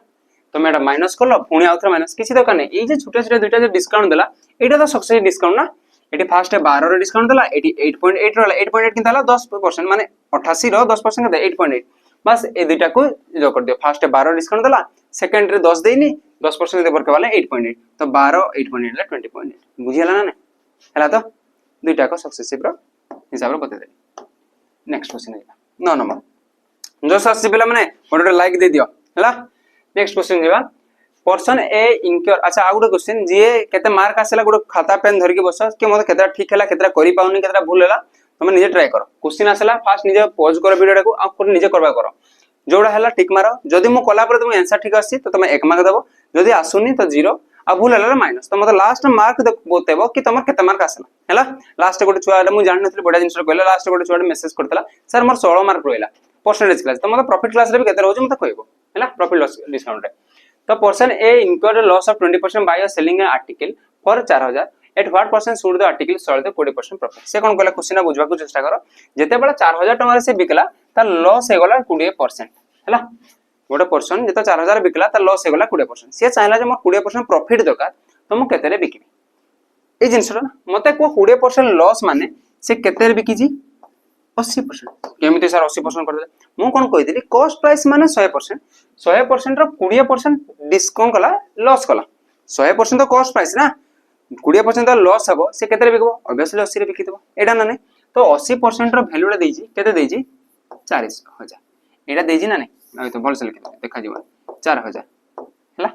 तमे एटा माइनस करलो पुनी आउथरे माइनस किछि दरकार नै ए जे छोटे छोटे दुईटा जे डिस्काउंट देला एटा तो सक्सेस डिस्काउंट ना एटी फास्ट 12 रो डिस्काउंट देला एटी 8.8 रो 8.8 किन ताला 10% माने 88 रो 10% के 8.8 बस ए दुईटा को जो कर दियो फास्ट 12 डिस्काउंट देला सेकंड रे 10 देइनी 10% दे बरके वाला 8.8 तो 12 8.8 ला 20.8 बुझियला ना हला तो दुईटा को सक्सेसिव रो हिसाब रो बते दे नेक्स्ट क्वेश्चन है 9 नंबर जो सक्सेसिव पिला माने मोटे लाइक दे दियो हला नेक्स्ट क्वेश्चन जेबा पर्सन ए इंक्योर अच्छा आ गुडे क्वेश्चन जे केते मार्क आसेला गुडे खाता पेन धर के बस के मते केतरा ठीक हैला केतरा करि पाउनी केतरा भूल हैला तुम निजे ट्राई करो क्वेश्चन आसेला फास्ट निजे पॉज करो वीडियो को आ निजे करबा करो जोड़ा हैला टिक मारो जदी मु कोला पर तुम आंसर ठीक आसी तो तुम 1 मार्क देबो जदी आसुनी तो 0 आ भूल हैला माइनस तो मतलब लास्ट मार्क बतेबो कि तुम केते मार्क आसेला हैला लास्ट गोटे छुआ मु जान नथि बडा जिंस कहला लास्ट गोटे छुआ मेसेज करतला सर मोर 16 मार्क रोइला परसेंटेज क्लास तो मतलब प्रॉफिट क्लास रे भी केते रहउछ मते कहबो हैला प्रॉफिट लॉस डिस्काउंट रे तो person A incurred loss of 20% by selling an article for 4000 at what percent should the article sold the 20% profit से कोन कहला क्वेश्चन बुझवा को चेष्टा करो जेते बेला 4000 टका रे से बिकला त लॉस हे गला 20% हैला गोटे पर्सन जेते 4000 बिकला त लॉस हे गला 20% से चाहला जे मोर 20% प्रॉफिट दरकार तो मु केते रे बिकिबी ए जिंसटा ना मते को 20% लॉस माने से केते रे बिकी जी 80% केमिति सर 80% कर दे मु कोन कहि दिली कॉस्ट प्राइस माने 100% 100% रो 20% डिस्काउंट कला लॉस कला 100% तो कॉस्ट प्राइस ना 20% तो लॉस हबो से केते रे बिकबो ऑब्वियसली 80 रे बिकी देबो एडा ना नै तो 80% रो वैल्यू रे देजी केते देजी 4000 एडा देजी ना नै आ तो बोल से लिखि देखा जीवन 4000 हला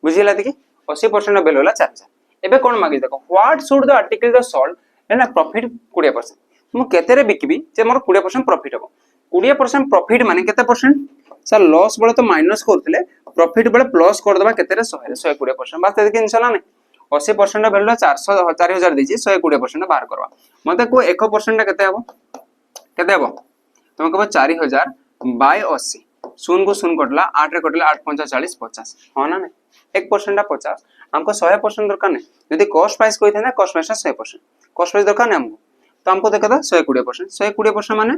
बुझिला देखि 80% रो वैल्यू होला 4000 एबे कोन मागी देखो what should the article the sold एना प्रॉफिट 20% मु केते रे बिकिबी जे मोर 20% प्रॉफिट हबो 20% प्रॉफिट माने केते परसेंट सर लॉस बळे तो माइनस करथिले प्रॉफिट बळे प्लस कर दबा केते रे 100 120% बात देखि इनसला नै 80% वैल्यू 400 4000 देजी 120% बाहर करवा मते को 1% केते हबो तुम कहबो 4000 बाय 80 शून को शून कटला 8 रे कटला 8 5 40 50 हो ना नै 1% 50 हमको 100% दरकार नै यदि कॉस्ट प्राइस कोइ थे ना कॉस्ट प्राइस 100% कॉस्ट प्राइस दरकार नै हमको तो हमको देखा था 120% 120% माने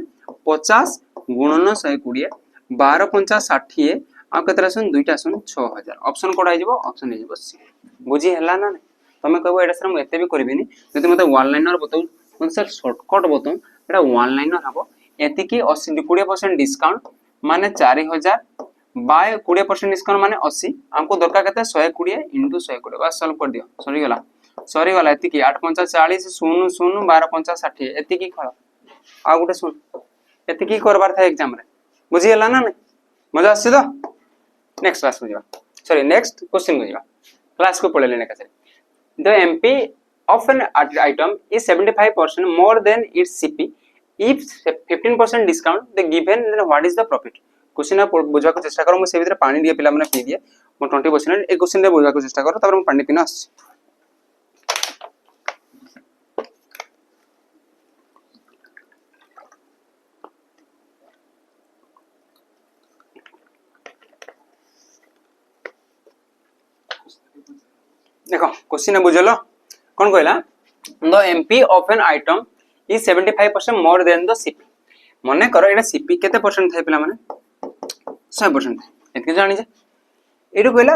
50 गुणन 120 12 50 60 आ केतरा सुन दुईटा सुन 6000 ऑप्शन कोड आइ जबो ऑप्शन हे जबो सी बुझी हला ना तमे कहबो एडा सर हम एते भी करबिनी जति मते वन लाइनर बताउ मते सर शॉर्टकट बताउ एडा वन लाइनर हबो एति की 80 20% डिस्काउंट माने 4000 बाय 20% डिस्काउंट माने 80 हमको दरकार केते 120 * 120 बस सॉल्व कर दियो सॉरी गला एति की 8 5 40 0 0 12 5 60 एति की खळ आ गुटे सुन एति की करबार था एग्जाम रे बुझी हला ना मजा आसी तो नेक्स्ट क्लास में जावा सॉरी नेक्स्ट क्वेश्चन में जावा क्लास को पढ़ले ने कैसे the MP of an item is 75% more than its CP if 15% discount the given then what is the profit question बुझा को चेष्टा करो मु से भीतर पानी दिए पिला माने पी दिए मु 20% ए क्वेश्चन रे बुझा को चेष्टा करो तबर मु पानी पिना आसी देखो क्वेश्चन बुझलो कोन कहला the MP of an item is 75% more then the CP मने करो एटा सीपी केते परसेंट थाय पिला माने 100% एतके जानि जे एडु कहला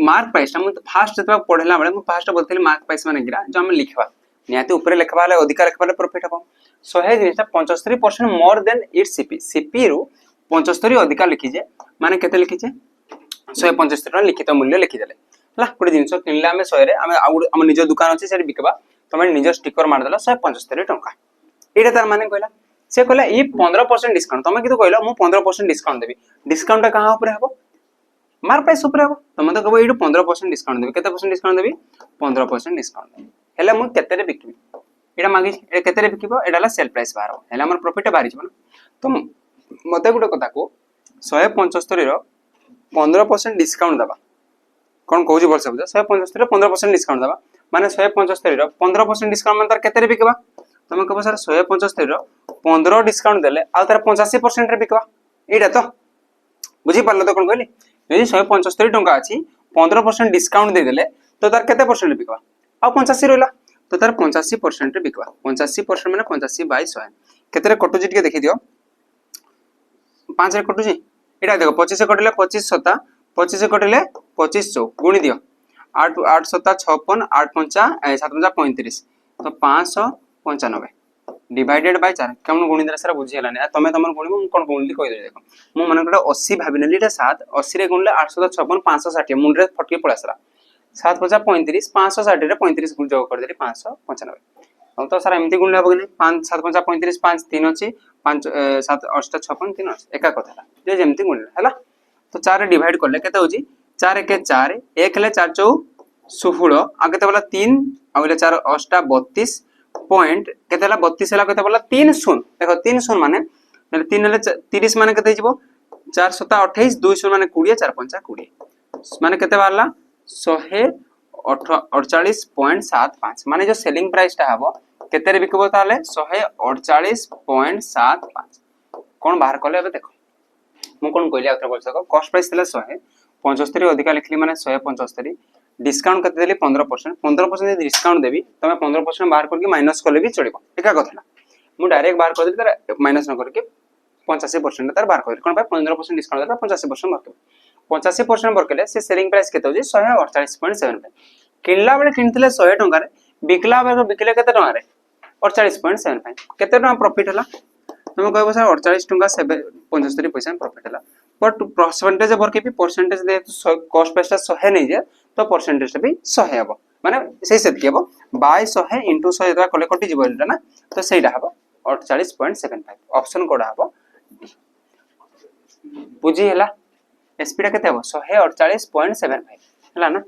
मार्क प्राइस हम फास्ट जतबा पढला बेले मु फास्ट बोलथिल मार्क प्राइस माने गिरा जो हम लिखबा नियाते ऊपर लिखबा ले अधिकार लिखबा ले प्रॉफिट हबो 100 जिनिसटा 75% more than its CP CP रु 75 अधिकार लिखि जे माने केते लिखि जे 175 टका लिखित मूल्य लिखि देले हला कोडी जिंसो किनले हमें 100 रे हम निज दुकान अछि सेठी बिकबा तमे निज स्टिकर मार देला 175 टका एटा तार माने कहला से कहला ई 15% डिस्काउंट तमे कितो कहला मु 15% डिस्काउंट देबी डिस्काउंट कहां ऊपर हबो मार प्राइस ऊपर हबो तमे तो कहबो एडु 15% डिस्काउंट देबी केते परसेंट डिस्काउंट देबी 15% डिस्काउंट देबी हेला मु केते रे बिकबी एटा मागी ए केते रे बिकबो एडाला सेल प्राइस बाहर हेला हमर प्रॉफिट बाहर जबो तो मते गुटे कथा को 175 रो 15% डिस्काउंट दबा कोन कहू जी बोल सब 175 रो 15% डिस्काउंट दबा माने 175 रो 15% डिस्काउंट माने तार केते रे बिकबा तमे कहबो सर 175 रो 15 डिस्काउंट देले आ तार 85% रे बिकबा एटा तो बुझी पारलो तो कोन कहली यदि 175 टंका अछि 15% डिस्काउंट दे देले तो तार केते परसेंट रे बिकबा आ 85 रहला तो तार 85% रे बिकबा 85% माने 85 बाय 100 केते रे कटु जी के देखि दियो 5 रे कटु जी एटा देखो 25 कटले 25 सता 25 कटले 25 चौ गुणी दियो 8 8 सता 56 8 5 7 35 तो 595 डिवाइडेड बाय 4 केमन गुणी दरा सारा बुझी हलाने तमे तमन गुणी मु कोन गुणली कहि दे देखो मु मन कटा 80 भाबिनली एटा 7 80 रे गुणले 856 560 मुंडरे फटके पळासरा 7 5 35 560 रे 35 गुण जोग कर देली 595 अब तो सारा एमती गुणले हबो कि 5 7 5 35 5 3 अछि 5 7 8 56 3 अछि एका कथा जे जेमती गुणले हला तो 4 रे डिवाइड करले केते होजी 4 के 4 1 ले 4 चौ 16 आ केते बोला 3 आ बोले 4 8 32 पॉइंट केते हला 32 हला केते बोला 3 शून देखो 3 शून माने 3 ले 30 माने केते हिजबो 4 7 28 2 शून माने 20 4 5 20 माने केते बारला 148.75 माने जो सेलिंग प्राइस ता हबो केते रे बिकबो ताले 148.75 कौन बाहर कले एबे देखो मु कौन कहली आउथरा बोल सको कॉस्ट प्राइस थिला 100 75 अधिका लिखली माने 175 डिस्काउंट कते देली 15% 15% डिस्काउंट देबी तमे 15% बाहर करके माइनस कले भी चलिबो एका कथा मु डायरेक्ट बाहर कर देली तार माइनस न करके 85% तार बाहर कर कोन भाई 15% डिस्काउंट देला 85% बाहर 85% बाहर केले से सेलिंग प्राइस केते होजी 148.75 किनला बेले किनथिले 100 टंका रे बिकला बेले बिकले केते टंका रे 48.75 केते टंका प्रॉफिट हला तुम कहबो सर 48 टंका 75 पैसा प्रॉफिट हला बट परसेंटेज वर्क भी परसेंटेज दे कॉस्ट प्राइस 100 नहीं जे तो परसेंटेज भी 100 हेबो माने सही से हेबो बाय 100 * 100 एतरा कले कटि जीवो ना तो सेटा हेबो 48.75 ऑप्शन कोड हेबो बुझी हला एसपी टा केते हेबो 148.75 हला ना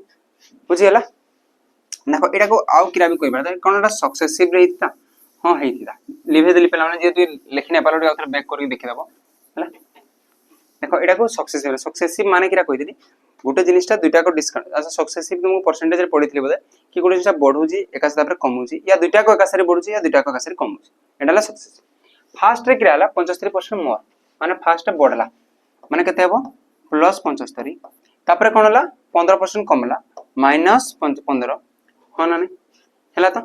बुझी हला देखो एटा को आउ किरा भी कहबा कोनटा सक्सेसिव रहिता हां हेतिदा लिभे देली पेला माने जे तू लेखिने पालोटी आउथर बैक करके देखि दबो हला देखो एटा को सक्सेसिव माने किरा कहि देली गोटे जिनिसटा दुइटा को डिस्काउंट अच्छा सक्सेसिव तुमको परसेंटेज रे पढितली बोले कि गोटे जिनिसटा बढ़ुजी एका साथ तापर कमुजी या दुइटा को एका साथ बढ़ुजी या दुइटा को एका साथ कमुजी एटाला सक्सेसिव फास्ट रे किरा हला 75% मोर माने फास्ट बढ़ला माने केते हेबो प्लस 75 तापर कोन हला 15% कमला माइनस 15 हां ना हला तो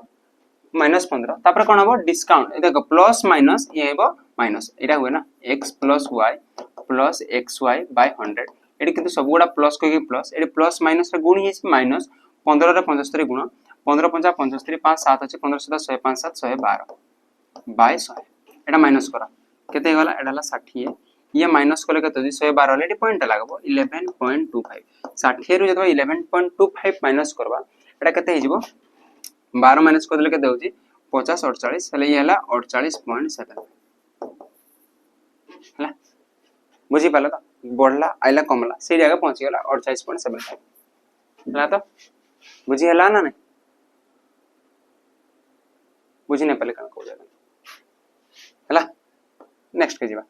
माइनस 15 तापर कोन हबो डिस्काउंट ए देखो प्लस माइनस ये हेबो माइनस एटा हुए ना x + y plus xy by 100 एडी किंतु सब गुडा प्लस कोकी प्लस एडी प्लस माइनस रे गुण हिस माइनस 15 रे 75 गुण 15 5 75 5 7 अछि 15 7 105 7 112 बाय 100 एटा माइनस करा केते गला एडाला 60 ये माइनस कोले केते 112 ले एडी पॉइंट लागबो 11.25 60 रु जतो 11.25 माइनस करबा एटा केते हिजबो 12 माइनस कर देले केते होची 50 48 हले ये हला 48.7 हला बुझी पालो तो बढ़ला आइला कमला से जगह पहुंच गेला 48.75 हला तो बुझी हला ना नहीं बुझी ने पहले कन को जाबे हला नेक्स्ट के जीवा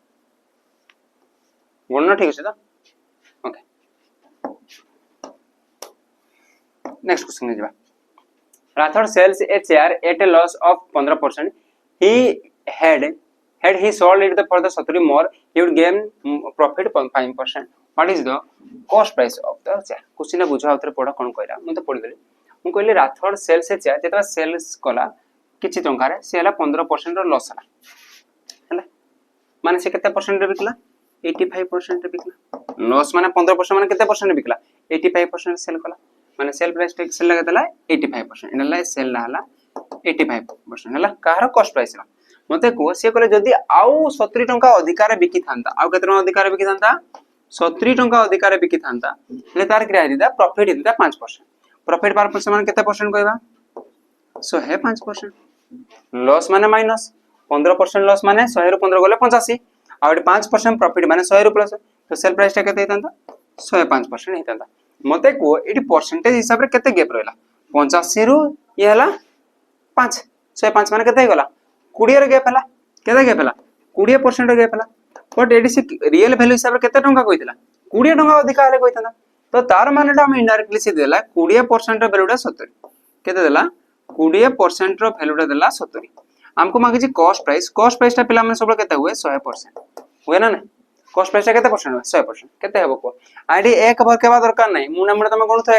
गणना ठीक है तो ओके नेक्स्ट क्वेश्चन जीवा Rathod sells a chair at a loss of 15%. He had he sold it for the 70 more, he would gain profit 5%. What is the cost price of the chair? Question बुझा उतरे पढा कोन कहला मु तो पढि देली मु कहले Rathod sells a chair जेतबा सेल्स कला किछि टंका रे से हला 15% रो लॉस हला हला माने से केते परसेंट रे बिकला 85% रे बिकला लॉस माने 15% माने केते परसेंट रे बिकला 85% सेल कला माने सेल प्राइस टेक सेल लागतला 85% इनला सेल हला 85% हला कार कॉस्ट प्राइस ला मते को से कहले जदी आउ 70 टंका अधिकार बिकी थांता आउ केते टंका अधिकार बिकी थांता 70 टंका अधिकार बिकी थांता ले तार क्रिया दिदा प्रॉफिट दिदा 5% प्रॉफिट 5% माने केते परसेंट कहबा 105% लॉस माने माइनस 15% लॉस माने 100 रु 15 गले 85 आ 5% प्रॉफिट माने 100 रु प्लस तो सेल प्राइस टा केते हितांता 105% हितांता मते को एडी परसेंटेज हिसाब रे केते गैप रहला 85 रु ये हला 5 105 माने केते गला 20 रे गैप हला केते गैप हला 20% गैप हला बट एडी से रियल वैल्यू हिसाब रे केते टंका कहितला 20 टंका अधिक हले कहितला तो तार मानेटा हम इनडायरेक्टली से देला 20% रो वैल्यूटा 70 केते देला 20% रो वैल्यूटा देला 70 हमको मांगे जी कॉस्ट प्राइस ता पिला माने सब केते हुए 100% हुए ना कॉस्ट प्राइस केते परसेंट 100% केते हेबो को आईडी एक बार के बाद दरकार नहीं मुना मुना तमे कोन तो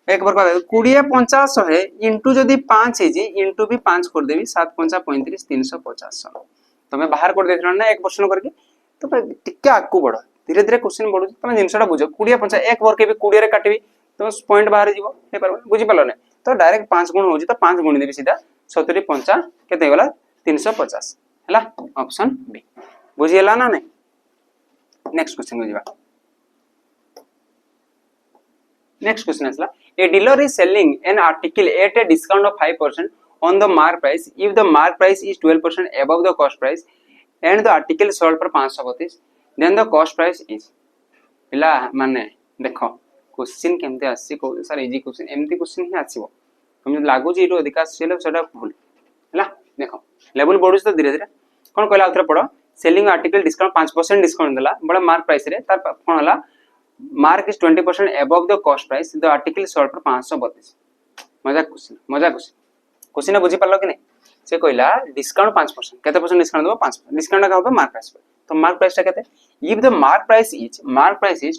एक बार का 20 50 100 इनटू जदी 5 है जी इनटू भी 5 कर देबी 7 5 35 350 तमे बाहर कर देथरा ना एक क्वेश्चन करके तो टिके आकू बढ़ो धीरे धीरे क्वेश्चन बढ़ु तमे जिंसटा बुझो 20 50 एक बार के भी 20 रे काटबी तो पॉइंट बाहर जीवो हे पर बुझी पालो ने तो डायरेक्ट 5 गुण होजी तो 5 गुण देबी सीधा 70 50 केते गला 350 हला ऑप्शन बी बुझी हला ना नहीं नेक्स्ट क्वेश्चन को जीवा नेक्स्ट क्वेश्चन असला a dealer is selling an article at a discount of 5% on the mark price if the mark price is 12% above the cost price and the article sold for 532 then the cost price is पिला माने देखो question केमते आसी को sir easy question एमती question ही आसीबो तुम लागु जी रो अधिका cell सेटा भूल हला देखो लेवल बढ़ुस तो धीरे धीरे कोन कहला उतरे पड़ो सेलिंग आर्टिकल डिस्काउंट 5% डिस्काउंट देला बड़ा मार्क प्राइस रे तार कोन हला mark is 20% above the cost price the article sold for 532 मजा क्वेश्चन क्वेश्चन बुझी पालो कि नहीं से कहला डिस्काउंट 5%, केते परसेंट डिस्काउंट देबो 5%, डिस्काउंट का होबे मार्क प्राइस पे। तो मार्क प्राइस टा केते, if the mark price is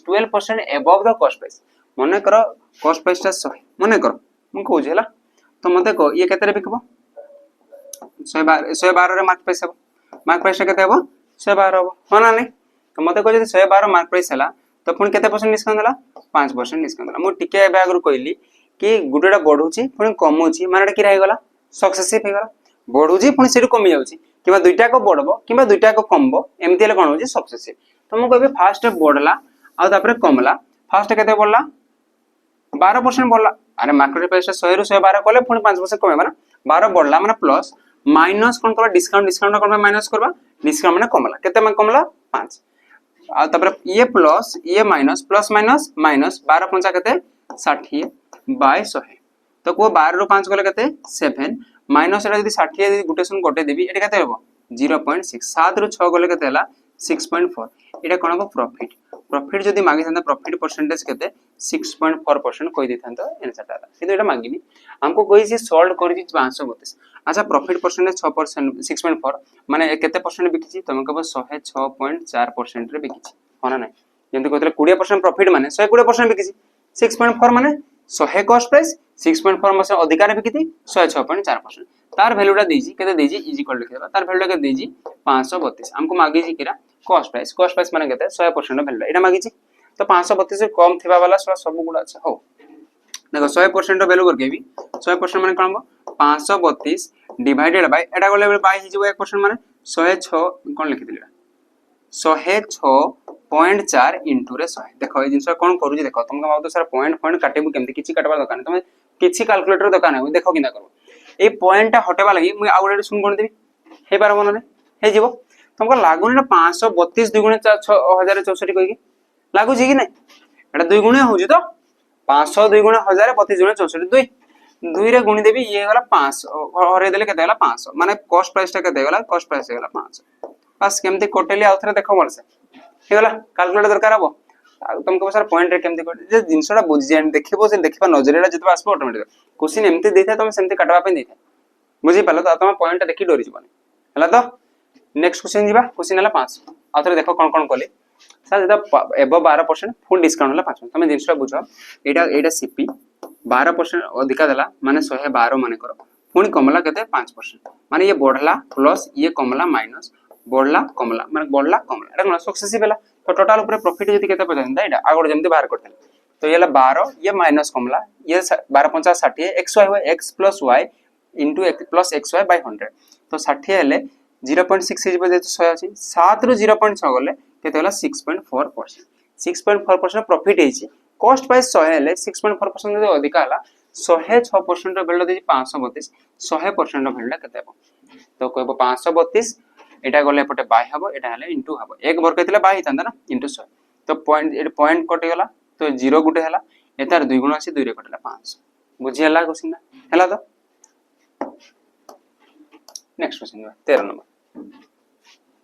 12% above the cost price, मने करो कॉस्ट प्राइस टा 100 मने करो हम कहू छला, तो मते को ये केते रे बिकबो 112 रे मार्क प्राइस हबो, मार्क प्राइस टा केते हबो 112 हबो होना नै। तो मते को जदी 112 मार्क प्राइस हला तो पुन केते परसेंट डिस्काउंट देला 5% डिस्काउंट देला। मु टिके एबे आगु कहली कि गुटेटा बढ़ुची पुन कमउची मानेटा कि रहि गला सक्सेसिव हे गला, बढ़ुची पुन सेटु कमी जाउची किबा दुईटा को बढ़बो किबा दुईटा को कमबो एमति ले कोन होची सक्सेसिव। तो मु कहबे फास्ट बढ़ला आ तापर कमला, फास्ट केते बढ़ला 12% बढ़ला, अरे मार्केट प्राइस 100 रु 112 कोले पुन 5% कमेबा ना, 12 बढ़ला माने प्लस माइनस कोन करबा डिस्काउंट, डिस्काउंट कोन माइनस करबा डिस्काउंट माने कमला, केते माने कमला 5 आ तापर ये प्लस ये माइनस प्लस माइनस माइनस 12 पंचा केते 60 बाय 100, तो को 12 रु 5 गले केते 7 माइनस एटा जदी 60 जदी गुटे सुन गोटे देबी एटा केते हेबो 0.6, 7 रु 6 गले केते हला 6.4, एटा कोन हो प्रॉफिट। प्रॉफिट जदी मागी थांता प्रॉफिट परसेंटेज केते 6.4% कोइ दी थांता आंसर ता, किंतु एटा मागिनी हमको कोइ से सॉल्व करि 532। अच्छा प्रॉफिट परसेंटेज 6% 6.4 माने केते परसेंट बिकिछि, तुम कहबो 106.4% रे बिकिछि होना नै, जेंति कहतले 20% प्रॉफिट माने 120% बिकिछि, 6.4 माने 100 कॉस्ट प्राइस 6.4 मासे अधिकार बिकिति 106.4%, तार वैल्यूटा देजी केते देजी इज इक्वल लिख देबा, तार वैल्यूटा केते देजी 532, हमको मागी जी किरा कॉस्ट प्राइस माने केते 100% वैल्यू एटा मागी छी, तो 532 से कम थिबा वाला सब गुडा अच्छा हो देखो 100% वैल्यू करके भी 100% माने कोन 532 डिवाइडेड बाय एटा गले बाय हि जो 1% माने 106 कोन लिखि दिला 106.4 इनटू रे 100। देखो ए जिंसा कोन करू जी, देखो तुमका माउ तो सर पॉइंट काटेबु केमति किछि काटबा दरकार तुम किछि कैलकुलेटर दरकार नै, देखो किना करू ए पॉइंट टा हटेबा लागि मु आउडे सुन कोन देबी हे पारबो नै हे जीवो, तुमको लागुनी ना 532 2 गुणे 6064 कहि लागु छी कि नै, एटा 2 गुणे हो जी तो 500 2 गुणे 1000 32 गुणे 64 2 रे गुणी देबी ये गला 500 हरे देले केते गला 500 माने कॉस्ट प्राइस टा केते गला कॉस्ट प्राइस गला 500 बस केमति कोटेली आउथरे देखो मोर से हे गला कैलकुलेटर दरकार हबो तुमको सर पॉइंट रे केमति कोटे जे जिंसडा बुझि जान देखिबो से देखिबा नजरेडा जतबा आसबो ऑटोमेटिक क्वेश्चन एमति देथा तुम सेमति काटवा पे देथा बुझि पालो तो तुम पॉइंट देखि डोरि जबनी हला। तो नेक्स्ट क्वेश्चन जीवा, क्वेश्चन हला 5 आउथरे देखो कोन कोन कोले सर जदा एबो 12% फुल डिस्काउंट हला 5 तुम जिंसडा बुझो एटा सीपी 12% अधिका देला माने 112 माने करो पुनी कमला केते 5% माने ये बढ़ला प्लस ये कमला माइनस बढ़ला कमला माने बढ़ला कमला एटा कोन सक्सेसिव हला। तो टोटल ऊपर प्रॉफिट जदी केते पजंदा एटा आगोड जेमति बाहर करते तो ये 12 ये माइनस कमला ये 12 50 60 x y x plus y into x plus xy by 100 तो 60 हेले 0.6 इज बजे 100 अछि 7 रु 0.6 गले केते हला 6.4%, 6.4% प्रॉफिट हेछि, कॉस्ट प्राइस 100 हेले 6.4% जदी अधिका हला 106% रो वैल्यू देछि 532 100% रो वैल्यू केते हो तो कहबो 532 एटा गले पटे बाय हबो एटा हले इनटू हबो एक वर्ग केतले बाय हितांदा ना इनटू 100 तो पॉइंट कटि गला तो 0 गुटे हला एतार 2 गुण अछि 2 रे कटला 500 बुझि हला क्वेश्चन हला। तो next question 13 number,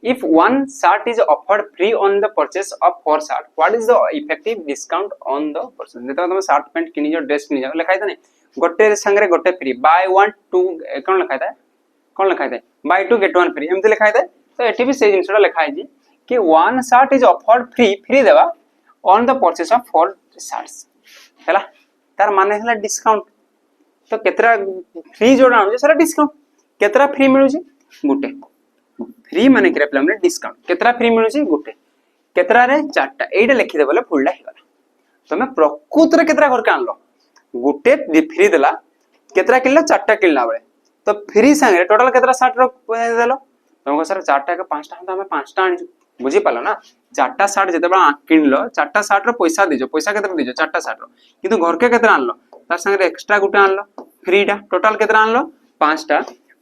if one shirt is offered free on the purchase of 4 shirt what is the effective discount on the purchase। जेता तुम शर्ट पैंट किनि जो ड्रेस किनि जा लिखाइ त नै गोटे संगे गोटे फ्री बाय 1 2 कोन लिखाइ त कोन लिखाइ त बाय 2 गेट 1 फ्री एमति लिखाइ त तो एठी भी से जिंसडा लिखाइ जी कि one shirt is offered free देबा on the purchase of 4 shirts हैला तार माने हला डिस्काउंट तो केतरा फ्री जोडा आनु सारा डिस्काउंट केतरा फ्री मिलु छी गुटे फ्री माने कि प्लान डिस्काउंट केतरा फ्री मिलु छी गुटे केतरा रे चारटा एटा लिखि देबले फुलडा हेगला तमे प्रकृत रे केतरा घर के आनलो गुटे फ्री देला केतरा किनला चारटा किनला बळे तो फ्री संगे टोटल केतरा 60 रो देलो तुमको सर चारटा के पांचटा हम हमें पांचटा आनी बुझी पालो ना चारटा 60 जते बा किनलो चारटा 60 रो पैसा दिजो पैसा केतरा दिजो चारटा 60 रो किंतु घर के केतरा आनलो तार संगे एक्स्ट्रा गुटे आनलो फ्रीटा टोटल केतरा आनलो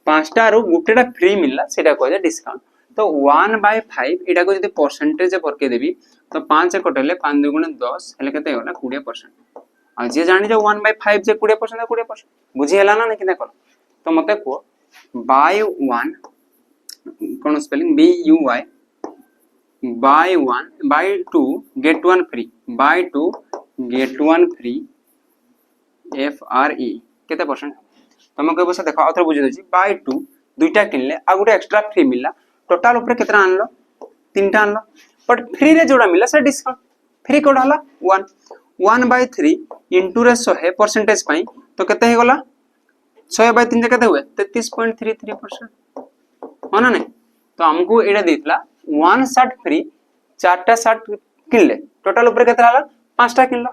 पांचटा रो गुटेटा फ्री मिलला सेटा कहजे डिस्काउंट। तो 1/5 एटा को जदी परसेंटेज परके देबी तो 5 कटले 5 2 गुणे 10 हेले केते होला 20% आ जे जानि जे 1/5 जे 20% 20% बुझी हला ना कि देखो तो मते को बाय 1 कोन spelling B U Y buy 1 buy 2 get 1 free buy 2 get 1 free F R E केते परसेंट तुम कहबो से देखो आउथर बुझि दछि बाय 2 दुईटा किनले आ गोटे एक्स्ट्रा फ्री मिलला टोटल ऊपर केतना आनलो तीनटा आनलो बट फ्री रे जोड़ा मिलला से डिस्काउंट फ्री कोड हला 1/3 इंटू रे 100 परसेंटेज पाई तो केते हे गला 100/3 जे केते हुए 33.33% हो ना नहीं तो हमको एटा देतला 1 शर्ट फ्री 4टा शर्ट किनले टोटल ऊपर केते हला 5टा किनला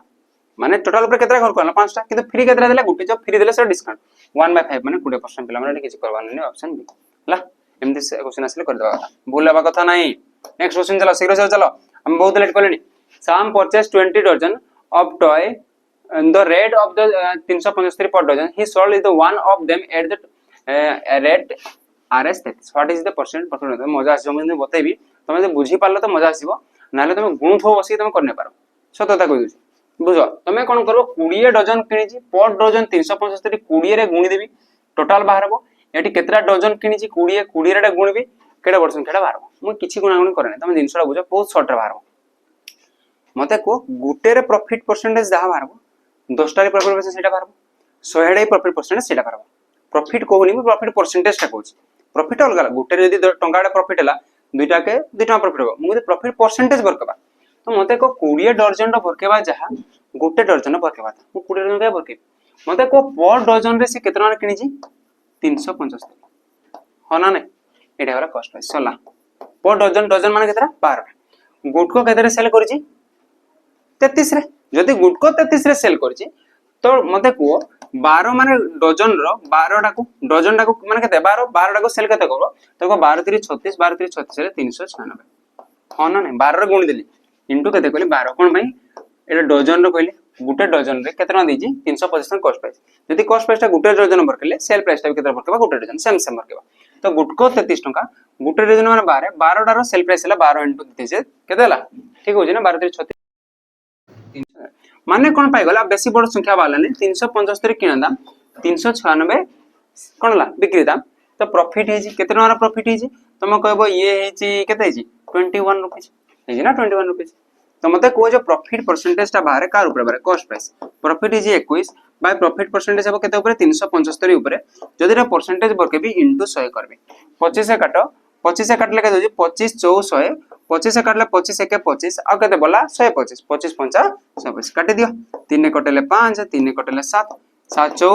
माने टोटल ऊपर केते घर करला 5टा किंतु फ्री केते देला गुटे जो फ्री देला से डिस्काउंट 1/5 माने 20% पिला माने किछि करबा नै ऑप्शन बी ला एमती क्वेश्चन आसले कर देबा भूल लेबा कथा नहीं नेक्स्ट क्वेश्चन चलो शीघ्र चलो हम बहुत late करलेनी Sam purchased 20 dozen of toy and the rate of the 375 per dozen he sold the one of them at the rate rs 33 what is the percent मजा आसी हम बतेबी तमे जे बुझी पारलो तो मजा आसीबो नाले तमे गुणुथो बसी तमे करने पारो सतता कहि दउछी बुझो तमे कोन करबो 20 डजन किनिची पर डजन 375 20 रे गुणी देबी टोटल बाहरबो एटी केतरा डजन किनिची 20 रे गुणबी केडा परसेंट केडा बाहरबो मु किछि गुणागुणी करने तमे जिंसडा बुझो बहुत शॉर्ट रे बाहरबो मते को गुटे रे प्रॉफिट परसेंटेज जहा बाहरबो 10टा रे प्रॉफिट परसेंटेज सेटा बाहरबो 100 रे प्रॉफिट परसेंटेज सेटा बाहरबो प्रॉफिट कोहुनी मु प्रॉफिट परसेंटेज टा कहूची प्रॉफिट अलग गुटे रे यदि टंका प्रॉफिट हला दुईटा के 2 टका प्रॉफिट हो मु प्रॉफिट परसेंटेज बरकबा तो मते को 20 डजन रो बरकेबा जहा गुटे डजन बरकेबा मु 20 डजन के बरके मते को पर डजन रे से केतना रे किनिची 375 हो ना नै एटा वाला कॉस्ट प्राइस सला पर डजन माने केतरा 12 गुटको केतरे सेल करिची 33 रे जदी गुटको 33 रे सेल करची तो मते को 12 माने डजन रो 12 टाको डजन टाको माने केते 12 टाको सेल केते करबो तो को 12 3 36 12 3 36 रे 396 हो ना नहीं 12 रे गुणी देली इनटू केते कहली 12 कोन भाई एटा डजन रो कहली गुटे डजन रे केतना देजी 325 कॉस्ट प्राइस जदी कॉस्ट प्राइस टा गुटे डजन बरकेले सेल प्राइस टा भी केतना बरकेबा गुटे डजन सेम बरकेबा तो गुटको 33 टका गुटे डजन माने 12 टा रो सेल प्राइस हला 12 इनटू देजे केते हला ठीक हो जे ना 12 3 36 माने कोन पाई गला बेसी बड़ संख्या वाला ने 375 किना दाम 396 कोन ला बिक्री दाम तो प्रॉफिट हे जी केतना रा प्रॉफिट हे जी तुम कहबो ये हे जी केते हे जी 21 रुपीस हे जी ना 21 रुपीस तो मते को जो प्रॉफिट परसेंटेज टा बाहर कार ऊपर बारे कॉस्ट प्राइस प्रॉफिट हे जी 21 बाय प्रॉफिट परसेंटेज हो केते ऊपर 375 ऊपर जदी रा परसेंटेज बरके भी इनटू 100 करबे 25 से काटो 25 से काटले के दो 25 400 25 से काटले 25 के 25 आ केते बोला 125 25 5 125 काटि दियो 3 कटले 5 3 कटले 7 7 4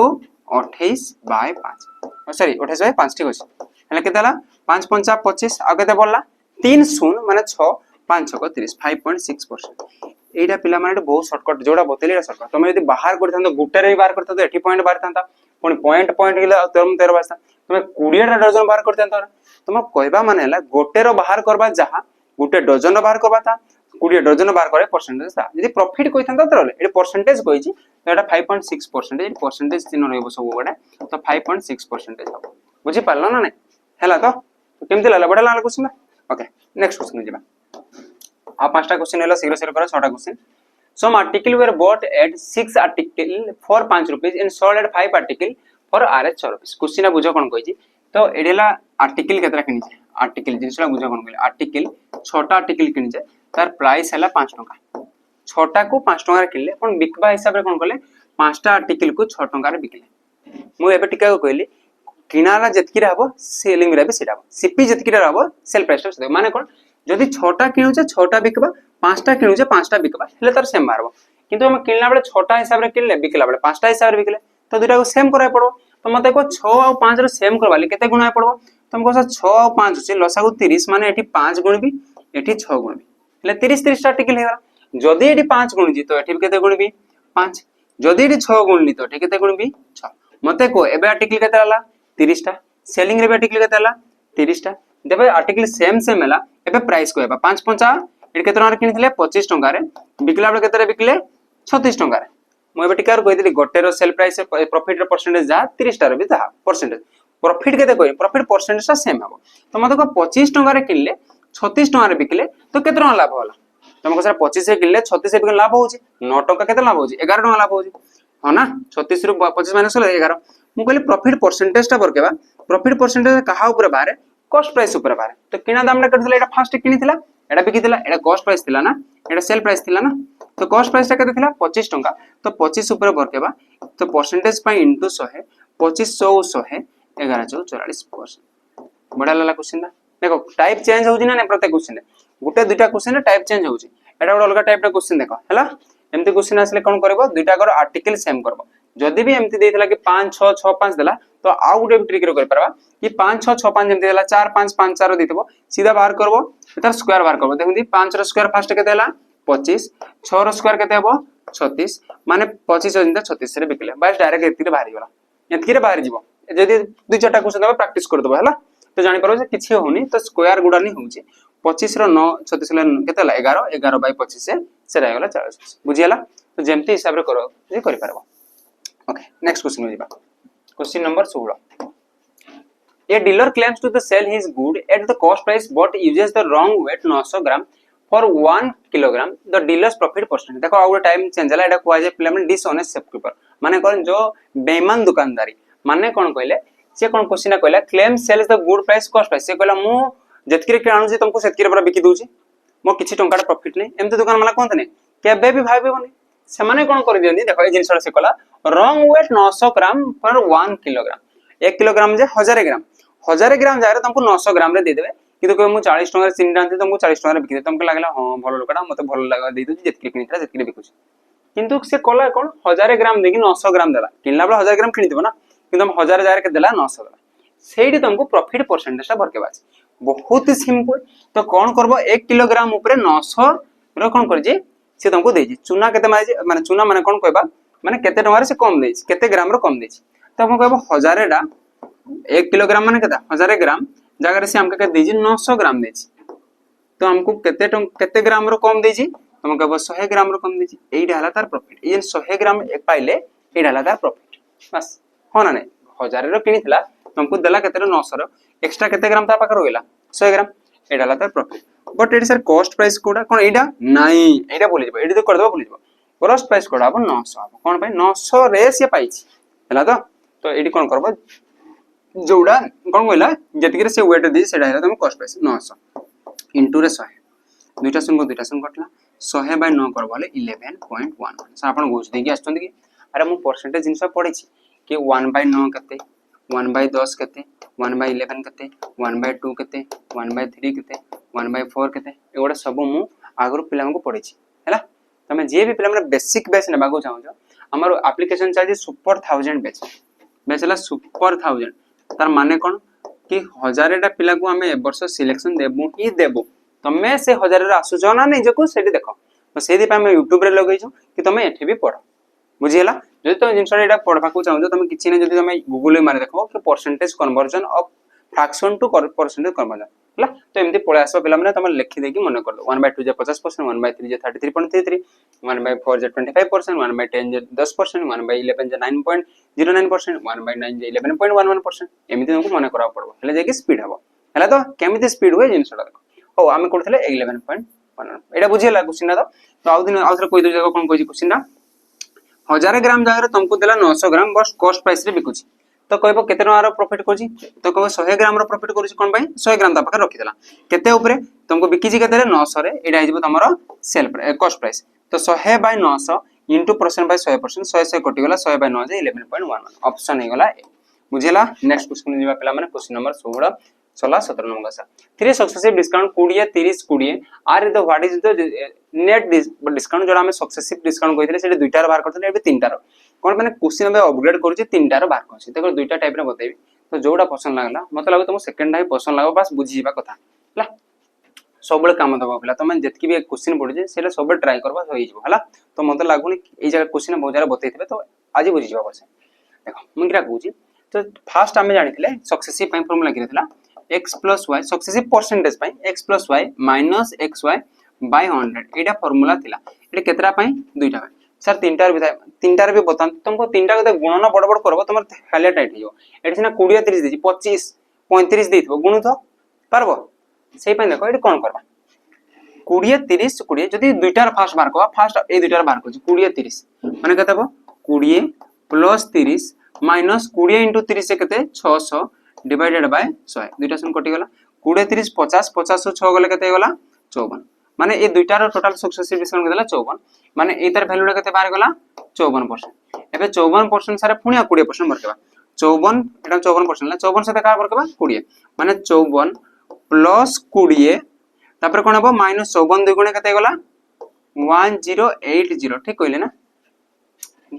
28 बाय 5 सॉरी 28 बाय 5 ठीक अछि हले केते हला 5 5 25 आ केते बोला 3 0 माने 6 5 6 30 5.6% एटा पिला माने बहुत शॉर्टकट जोड़ा बतेले शॉर्टकट तमे यदि बाहर करथां तो गुटे रे बाहर करथां तो एठी पॉइंट बाहर थांता पण पॉइंट हिला तुम 13 बास्ता तमे 20 टा डजन बाहर करथां तो तमे कहबा माने हला गोटे रो बाहर करबा जहा गुटे डजन रो बाहर करबा था 20 डजन बाहर करे परसेंटेज था यदि प्रॉफिट कोइ थांता तो एठी परसेंटेज कोइची तो एटा 5.6% एठी परसेंटेज चिन्ह रहबो सब गोडे तो 5.6% हो बुझी पारलो ना नै हला तो केमति लागला बडा लागला क्वेश्चन ओके नेक्स्ट क्वेश्चन जेबा आ पांचटा क्वेश्चन हला शीघ्र करा छटा question some article were bought at 6 article for 5 rupees and sold at 5 article for RS 6 rupees question बुझो कोन कहिची तो एडेला आर्टिकल केतरा किनि छे आर्टिकल जिनसला बुझो कोन कहले आर्टिकल 6टा आर्टिकल किनि छे तार प्राइस हला 5 टका 6टा को 5 टका रे किनले पण बिकबा हिसाब रे कोन कहले 5टा आर्टिकल को 6 टका रे बिकले मु एबे टिका को कहली किनाला जतकी रहबो सेलिंग रे भी सेटा सीपी जतकी रहबो सेल प्राइस रे माने कोन जदि 6टा किनु छे 6टा बिकबा 5टा किनु छे 5टा बिकबा हेले तार सेम मारबो किंतु हम किनला बेले 6टा हिसाब रे किनले बिकला बेले 5टा हिसाब रे बिकले तो दुटा को सेम कराय पड़ो तो मते को 6 और 5 रे सेम करबाले केते गुणा पड़ो तुमको 6 और 5 छै लसागु 30 माने एठी 5 गुण भी एठी 6 गुण भी हेले 30 आर्टिकल हेगा जदि एठी 5 गुण जी तो एठी केते गुण भी 5 जदि एठी 6 गुण ली तो एठी केते गुण भी 6 मते को एबे आर्टिकल केते हला 30 टा सेलिंग रे आर्टिकल केते हला 30 टा देबे आर्टिकल सेम हला एबे प्राइस को एबा 5 5 एठी केते टका रे किनिथिले 25 टका रे बिकला बेले केते रे बिकले 36 टका रे मु एबे टिकार कहिदिली गोटे रो सेल प्राइस प्रॉफिट रो परसेंटेज जा 30 टा रो भी जा परसेंटेज प्रॉफिट केते कोइ प्रॉफिट परसेंटेज सेम हबो तो मते को 25 टका रे किनले 36 टका रे बिकले तो केते टका लाभ होला तुमको सर 25 रे किनले 36 रे बिकले लाभ होउची 9 टका केते लाभ होउची 11 टका लाभ होउची हो ना 36 रु 25 माइनस 11 मु कहली प्रॉफिट परसेंटेज टा बरकेबा प्रॉफिट परसेंटेज कहा ऊपर बारे कॉस्ट प्राइस ऊपर बारे तो किना दाम रे करथिला एटा फर्स्ट किनिथिला एटा बिकिथिला एटा कॉस्ट प्राइस थिला ना एटा सेल प्राइस थिला ना तो कॉस्ट प्राइस टा केते थिला 25 टका तो 25 ऊपर बरकेबा तो परसेंटेज पई इनटू 100 25 100 100 1144% बढ़िया लागला क्वेश्चन टा देखो टाइप चेंज होउची ना नै प्रत्येक क्वेश्चन गुटे दुटा क्वेश्चन रे टाइप चेंज होउची एटा गोटे अलग टाइप रा क्वेश्चन देखो हैला एमती क्वेश्चन आसले कोन करबो दुटा कर आर्टिकल सेम करबो जदि भी एमती देथिला कि 5 6 6 5 देला तो आउ गुटे ट्रिक रे कर परबा कि 5 6 6 5 जेमती देला 4 5 5 4 देथिबो सीधा बाहर करबो एतार स्क्वायर बाहर करबो देखुंदी 5 रो स्क्वायर फर्स्ट केते देला 25 6 रो स्क्वायर केते हबो 36 माने 25 जिंदा 36 रे बिकले बस डायरेक्ट एतिरे बाहर गेला एतकी रे बाहर जीवो जदि दु चारटा क्वेश्चन दबा प्रैक्टिस कर दबो हैला तो जानि परबो जे किछि होनी तो स्क्वायर गुडा नहीं होउची 25 रो 9 36 रे केते ला 11 11 बाय 25 से सेरा गेला 40 बुझियला तो जेमती हिसाब रे करो जे करि परबो ओके नेक्स्ट क्वेश्चन हो जीबा question number 16 A dealer claims to the sell his good at the cost price but uses the wrong weight 900 gram for 1 kilogram the dealer's profit percent देखो आउ टाइम चेंज होला एटा कोआ जे प्लेमेंट dishonest shopkeeper माने कोन जो बेईमान दुकानदारी माने कोन कहले से कोन क्वेश्चन कहला claim sells the good price cost price से कहला मु जतकी के आनु जे तुमको सेतकी रे बिकी दूची मो किछि टंका प्रॉफिट नै एमते दुकान वाला कोन तने केबे भी भाबिबोनी से माने कोन कर दियनी देखो ए जिंसरा से कहला रॉन्ग वेट 900 ग्राम पर 1 किलोग्राम 1 किलोग्राम जे 1000 ग्राम जारे तुमको 900 ग्राम रे दे देबे किंतु को मु 40 टका सिन जानते तुमको 40 टका रे बिकी दे तुमको लागला हां भलो लोकटा मते भलो लागा दे दूची जतकी किनित्रा जतकी बिकुची किंतु से कहला कोन 1000 ग्राम देकी 900 ग्राम देला किनला बला 1000 ग्राम किनि देबो ना किंतु हम 1000 जारे के देला 900 देला सेठी तुमको प्रॉफिट परसेंटेज ता भरके बाछ बहुत सिंपल तो कोन करबो 1 किलोग्राम ऊपर 900 रो कोन कर जे से तुमको देजी चूना केते माने चूना माने कोन कहबा माने केते टंका रे से कम देछि केते ग्राम रो कम देछि तो हम कहबो 1000 डा 1 किलोग्राम माने केता 1000 ग्राम जगह रे से हमके के देछि 900 ग्राम देछि तो हमको केते ग्राम रो कम देछि हम कहबो 100 ग्राम रो कम देछि एइडा हला तार प्रॉफिट ए 100 ग्राम एक पाइले एइडा हला तार प्रॉफिट बस हो ना नै 1000 रो किनिथिला तुमको देला केते रो 900 रो एक्स्ट्रा केते ग्राम ता पाकर होइला 100 ग्राम एइडा हला तार प्रॉफिट बट एडी सर कॉस्ट प्राइस कोडा कोन एइडा नाही एइडा बोलि जबो एडी तो कर दबो बोलि जबो कॉस्ट प्राइस कोडा अब 900 अब कोन भाई 900 रे से पाइछि हला तो एडी कोन करबो जोड़ा कोन कहला जति के से वेट दे सेडा है तुम कॉस्ट प्राइस 900 इनटू रे 100 दुईटा सुन कटला 100 बाय 9 करबो ले 11.11 सर आपण गोस देकी आछथि कि अरे मु परसेंटेज जिंस पढिछि कि 1 बाय 9 कते 1 बाय 10 कते 1 बाय 11 कते 1 बाय 2 कते 1 बाय 3 कते 1 बाय 4 कते एगोडा सब मु आगरो पिला को पढिछि हैला तमे जे भी पिला माने बेसिक बेस ने बागो चाहो हमर एप्लीकेशन चाहि सुपर 1000 बेच ला सुपर 1000 तार माने कोन कि 1000 टा पिला को हमें ए वर्ष सिलेक्शन देबो ही देबो तमे से 1000 रे आसु जना नै जे को सेठी देखो तो सेदी पे हम YouTube रे लगै छु कि तमे एठी भी पढो बुझियला जदि तुम जिनसरा एटा पढबा को चाहो तमे किछि नै जदि तमे गूगल रे मारे देखो कि percentage conversion of fraction to percentage conversion हला तो एमती पळे आसो पिला माने तमे लिखि देकी मन कर दो 1/2 जे 50% 1/3 जे 33.33 1/4 जे 25% 1/10 जे 10% 1/11 जे 9.09% 1/9 जे 11.11% एमती तुमको मन करा पड़बो हले जे कि स्पीड हबो हला तो केमिति स्पीड होय जिनसरा देखो हो आमे करथले 11.1 एटा बुझियला क्वेश्चन तो आउ दिन आउथरे कोइ दो जगह कोन कोइ क्वेश्चन 1000 ग्राम जगह तुमको देला 900 ग्राम बस कॉस्ट प्राइस रे बिकुची तो कहबो केते टका प्रॉफिट करछि तो कहबो 100 ग्राम रो प्रॉफिट करछि कोन भाई 100 ग्राम ता पाकर रखि देला केते ऊपर तुमको बिकिछि केते रे 900 रे एडा हिजबो तमरो सेल कॉस्ट प्राइस तो 100 बाय 900 इनटू परसेंट बाय 100% 100 से कटि गेला 100 बाय 9 जे 11.11 ऑप्शन हे गेला बुझिला नेक्स्ट क्वेश्चन जीवा पिला माने क्वेश्चन नंबर 16 17 नंबर सा 3 successive discount 20 30 20 are the what is the net discount जोरा हमें सक्सेसिव डिस्काउंट कहितले सेटे दुईटा बाहर करथले एबे तीनटा रो कोन माने क्वेश्चन में अपग्रेड करूची तीनटा रो बाहर करछि देखो दुईटा टाइप रे बतेबी तो जोडा पसंद लागला मत लागो तुम सेकंड टाइप पसंद लागो बस बुझीबा कथा हला सबले काम दबा पिला तमे जतकी भी क्वेश्चन पढि सेला सब ट्राई करबा होई जबो हला तो मत लागुनी ए जगह क्वेश्चन बहुत जरा बतैथिबे तो आज बुझी जबा बस देखो मुन किरा कहूची तो फर्स्ट हमें जानिथिले सक्सेसिव पई फार्मूला किरथिला x plus y successive percentage पई x plus y minus xy by 100 Etah formula थिला एटा केतरा पई दुईटा पई सर तीनटार भी बता तुमको तीनटा को गुणन बड़ बड़ करबो तमर खाली टाइट हियो एटा सिना 20 30 देछि 25 35 देथिबो गुण तो पारबो सेही पई देखो एटा कोन करबा 20 30 20 जदी दुईटार फास्ट मार्क होबा फास्ट ए दुईटार मार्क होछि 20 30 माने कतबो 20 plus 30 minus 20 into 30 से केते 600 डिवाइडेड बाय 100 दुईटा सुन कटि गेला 20 30 50 50 से 6 गले केते गेला 54 माने ए दुईटार टोटल सक्सेसिव डिस्काउंट देला 54 माने एतार वैल्यूटा केते बाहर गेला 54% एबे 54% सारे पुनिया 20% मरकेबा 54 এটা 54% না 54 সাথে কার করবা 20 মানে 54 প্लस 20 তারপরে কোন হবে মাইনাস 54 দুই গুণে কত গলা 1080 ঠিক কইলে না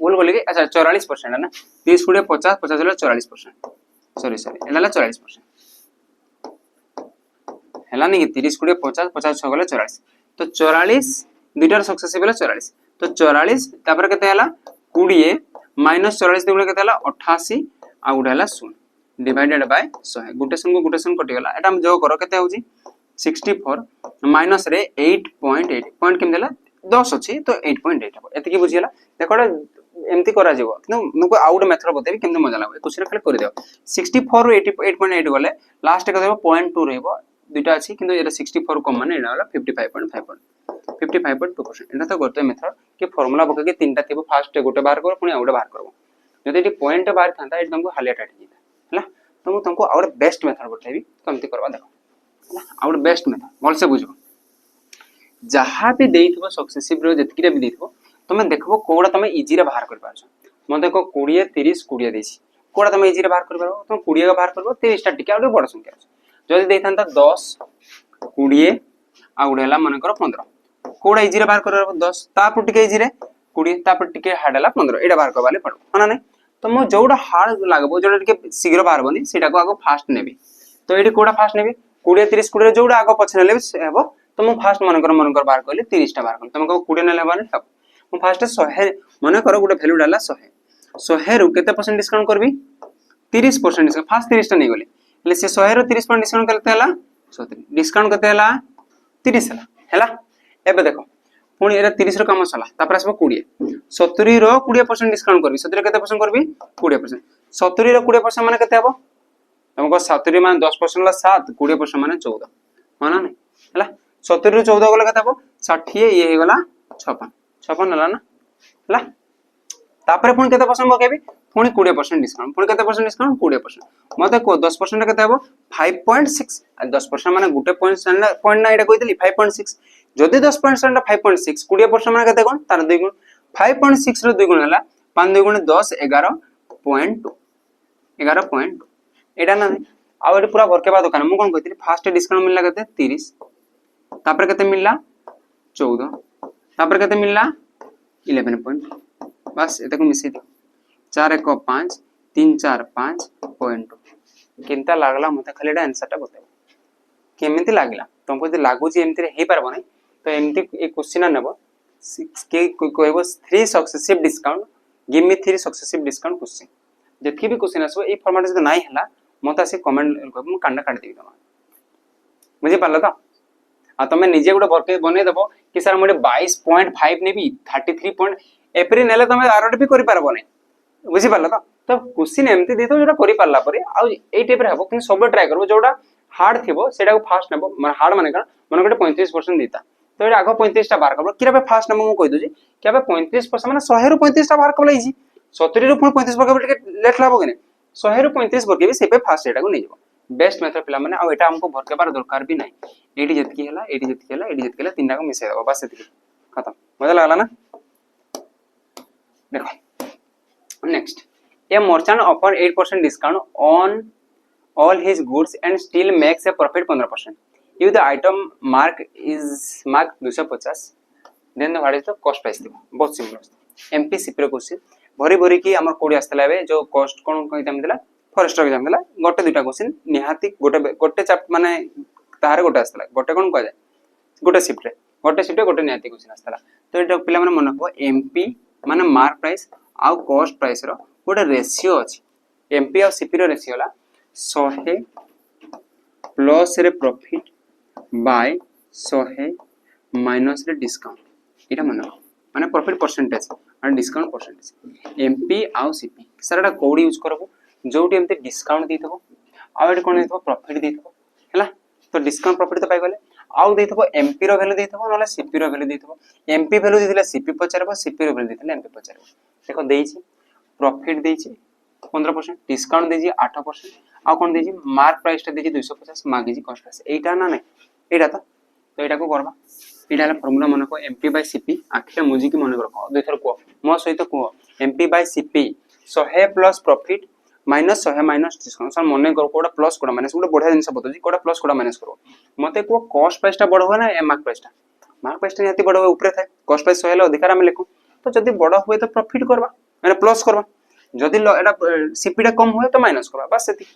ভুল বলি কি আচ্ছা 44% है ना 30 गुणे 50 50 হলো 44% सॉरी एला 44% हैला नहीं 30 गुणे 50 50 6 गले 44 तो 44 दुईटार सक्सेसिव है 44 तो 44 तापर केते हला 20 माइनस 44 दुगुणे केते हला 88 आ गुडा हला 0 डिवाइडेड बाय 100 गुटे सन कटि गला एटा हम जो करो केते होजी 64 माइनस रे 8.8 पॉइंट केम देला 10 अछि तो 8.8 हो एति की बुझियला देखो एमती करा जीवो किंतु नको आउट मेथड बतेबी केमते मजा लागबे क्वेश्चन खाली कर दियो 64 रो 88.8 गले लास्ट के देबो 0.2 रहबो दुटा अछि किंतु एटा 64 कम माने एटा होला 55.2% एटा तो गोटे मेथड के फार्मूला बके के तीनटा थिबो फास्ट गोटे बाहर करो पुनी आउट बाहर करबो जदि एटी पॉइंट बाहर थांता एटी तुमको हालिया टाइट जीता हला तो तुमको आउट बेस्ट मेथड बतेबी केमती करबा देखो हला आउट बेस्ट मेथड बोल से बुझो जहां भी देइथबो सक्सेसिव रो जतकीरे भी देइथबो तुम देखबो कोडा तुम इजी रे बाहर कर पाछो म देखो 20 30 20 देछि कोडा तुम इजी रे बाहर कर पारो तुम 20 का बाहर करबो 30 टा टिके आउट बड़ संख्या जदि देइथांता 10 20 आ उडेला मन कर 15 कोडा इजी रे बाहर करबो 10 तापर टिके इजी रे 20 तापर टिके हार्ड हला 15 एडा बाहर करबाले पड़ो माना नै तो मो जोडा हार्ड लागबो जोडा टिके शीघ्र बाहर बनी सेटा को आगो फास्ट नेबी तो एडी कोडा फास्ट नेबी 20 30 20 जोडा आगो पछने लेबे हेबो तो मो फास्ट मन कर बाहर करले 30 टा बाहर कर तुम को 20 नेले बाने सब मो फास्ट 100 मन कर गोटे वैल्यू डाला 100 रु केते परसेंट डिस्काउंट करबी 30% डिस्काउंट फास्ट 30 टा नै गले ले से 100 रु 30% डिस्काउंट करते हला 70 डिस्काउंट करते हला 30 हला एबे देखो पुनी एरा 30 रो काम सला तापर आसबो 20 70 रो 20% डिस्काउंट करबी 70 केते परसेंट करबी 20% 70 रो 20% माने केते हबो तुमको 70 माने 10% ला 7 20% माने 14 माना नै हला 70 रो 14 गले केते हबो 60 ये हे गला 56 हला ना हला तापर पुनी केते परसेंट बकेबी पुनी 20% डिस्काउंट पुनी केते परसेंट डिस्काउंट 20% मते को 10% केते हबो 5.6 आ 10% माने गुटे पॉइंट ना एटा कहि देली 5.6 जदि 10% ला 5.6 20% माने केते कोन तार 2 गुण 5.6 रो 2 गुण हला 5 2 गुण 10 11.2 एटा ना आ एटा पूरा भरके बा दुकान मु कोन कहितली फास्ट डिस्काउंट मिलला केते 30 तापर केते मिलला 14 तापर केते मिलला 11 बस एतको मिसे दे 4 1 5 3 4 5.2 केनता लागला मते खाली एटा आंसर टा बते केमिति लागला तुमको जे लागु जे एमति रे हे परबो नै तो एमति एक क्वेश्चन नेबो 6 के कहबो 3 successive discount give me 3 successive discount question जति भी क्वेश्चन आसो ए फॉर्मेट से नाही हला मते से कमेंट कहबो मु कांडा काट देबी तमा बुझि पारला तो आ तमे निजे गुडा भरके बने देबो कि सर मोडे 22.5 नेबी 33 पॉइंट एप्रिल नेले तमे आरोड भी करि पारबो नै बुझि पारला तो क्वेश्चन एमती देतो जोटा करि पारला परे आ ए टाइप रे हबो कि सब ट्राई करबो जोटा हार्ड थिबो सेटा को फास्ट नेबो मन हार्ड माने का मन गटे 35% देता तो एटा आगो 35 टा बाहर करबो किरा फास्ट नेबो मु कहि दोजी कि अबे 35% माने 100 रु 35 टा बाहर करबो इजी 70 रु 35 बके टिके लेट लाबो गने 100 रु 35 बके भी सेपे फास्ट एटा को नै जबो बेस्ट मेथड पिला माने आ एटा हमको भरके बार दरकार भी नै एडी जतकी हला एडी जतकी हला एडी जतकी हला तीनटा को मिसे दबो बस एतकी खत्म मजा लागला ना देखो next a merchant offer 8% discount on all his goods and still makes a profit 15% if the item mark is mark 250 then the what is the cost price थी बहुत सिंपल एमपीसीपी रो क्वेश्चन भरी भरी की हमर कोडी आस्तला बे जो कॉस्ट कोन कहि तम दिला फॉरेस्टर एग्जाम दिला गोटे दुटा क्वेश्चन निहाती गोटे चैप्टर माने तार गोटे आस्तला गोटे कोन कह जाय गोटे शिफ्ट गोटे निहाती क्वेश्चन आस्तला तो एटा पिला माने मन हो एमपी माने मार्क प्राइस आ कॉस्ट प्राइस रो गोटे रेशियो अछि एमपी और सीपी रो रेशियो ला 100 प्लस रे प्रॉफिट बाय 100 माइनस रे डिस्काउंट एटा माने प्रॉफिट परसेंटेज और डिस्काउंट परसेंटेज एमपी आ सीपी सरटा कोड यूज करबो जोटी एमते डिस्काउंट देथबो आ एटा कोन देथबो प्रॉफिट देथबो हैला तो डिस्काउंट प्रॉफिट तो पाइ गले आउ देथबो एमपी रो वैल्यू देथबो नले सीपी रो वैल्यू देथबो एमपी वैल्यू देथिला सीपी पचारबो सीपी रो वैल्यू देथिला एमपी पचारबो देखो देइछि प्रॉफिट देइछि 15% डिस्काउंट देइछि 8% आ कोन देइछि मार्क प्राइस ता देइछि 250 मागिछि कॉस्ट प्राइस एटा ना नै एटा तो एटा को करबा एटा ला फार्मूला मन को एमपी बाय सीपी आखिया मुजी की मन रखो दुई थर को मो सहित को MP by CP 100 plus profit minus 100 minus discount sir मन कर कोडा प्लस कोडा माइनस गोटे बढ़िया जिनस बताउची कोडा प्लस कोडा माइनस करो मते को कॉस्ट प्राइस टा बड़ हो ना ए मार्क प्राइस टा निहाती बड़ हो ऊपर थाए कॉस्ट प्राइस 100 ले अधिकार हम लिखू तो जदी बड़ हुए तो प्रॉफिट करबा माने प्लस करबा जदी एटा सीपी टा कम हुए तो माइनस करबा बस सेती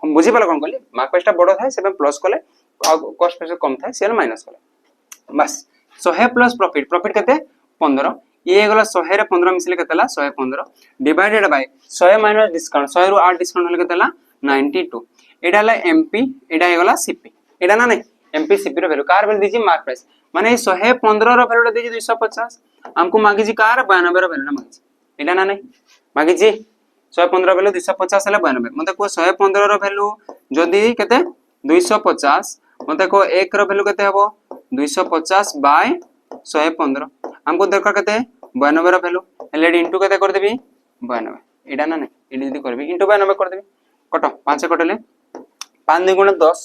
हम बुझी पाला कोन कहली मार्क प्राइस टा बड़ थाए से प्लस कले कॉस्ट प्राइस कम थाए से माइनस कले बस 100 प्लस प्रॉफिट प्रॉफिट केते 15 ये गला 100 रे 15 मिसले केतेला 115 डिवाइडेड बाय 100 माइनस डिस्काउंट 100 रु 8 डिस्काउंट होले केतेला 92 एडा ला एमपी एडा हे गला सीपी एडा ना नहीं एमपी सीपी रो वैल्यू कार वैल्यू दीजिए मार्क प्राइस माने 115 रो वैल्यू दीजिए 250 हमको मागी जी कार 92 रो वैल्यू ना मागी एडा ना नहीं मागी जी 115 वैल्यू 250 हला 92 मते को 115 रो वैल्यू जदी केते 250 मते को 1 रो वैल्यू केते हबो 250 बाय 115 हमको दरकार केते 92 रो वैल्यू एलडी इनटू केते कर देबी 92 एडा ना नहीं एडी जदी करबी इनटू 92 कर देबी कटो 5 कटले 5 2 गुणा 10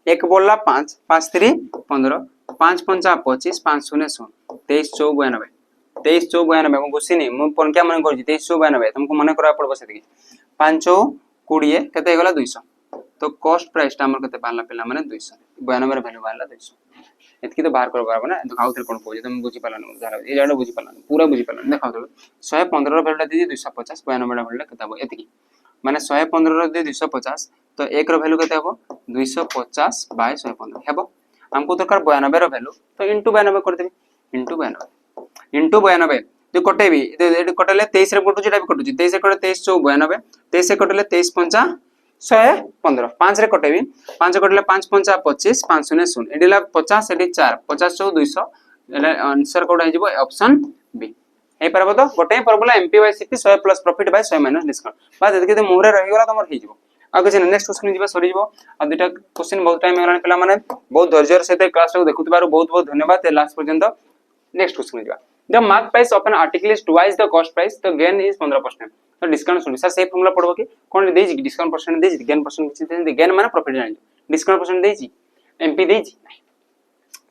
1 बोलला 5 5 3 15 5 5 25 5 0 0 23 92 23 92 मैं गुसी नहीं मु पन क्या मन कर 23 92 तुमको मन करा पड़बो सेति 5 20 केते गला 200 तो कॉस्ट प्राइस ता हमर केते बानला पेला माने 200 92 रो वैल्यू बानला 200 एतकी तो बाहर कर पारबो ना तो आउथर कोन कहू तुम बुझी पाला न झाला ए जाडो बुझी पाला पूरा बुझी पाला देखाउ तो 115 रो वैल्यू दीदी 250 92 रो वैल्यू केते हबो एतकी माने 115 रो दे 250 तो 1 रो वैल्यू केते हबो 250 बाय 115 हेबो हमको दरकार 92 रो वैल्यू तो इनटू 92 कर देबी इनटू 92 जो कटेबी एडी कटले 23 रे कटुची एटा भी कटुची 23 रे कटे 23 92 23 रे कटले 23 5 115 5 रे कटेबी 5 कटले 5 5 25 5 0 0 एडिला 50 एडी 4 50 200 एला आंसर कोड हे जिवो ऑप्शन बी ए परबो तो गोटे परबला MP by CP 100 plus profit by 100 minus discount बस एतके मोहरे रहि गला तमर हे जिवो आ किछ नेक्स्ट क्वेश्चन जिवो सरी जिवो आ दुटा क्वेश्चन बहुत टाइम हेलान पिला माने बहुत धैर्य सहित क्लास को देखुतबारो बहुत बहुत धन्यवाद लास्ट पर्यंत नेक्स्ट क्वेश्चन जिवो the mark price of an article is twice the cost price तो गेन इज 15% तो डिस्काउंट सुन सर से फार्मूला पड़बो कि कोन देजी डिस्काउंट परसेंट देजी गेन परसेंट किछि देजी गेन माने प्रॉफिट जानि डिस्काउंट परसेंट देजी एमपी देजी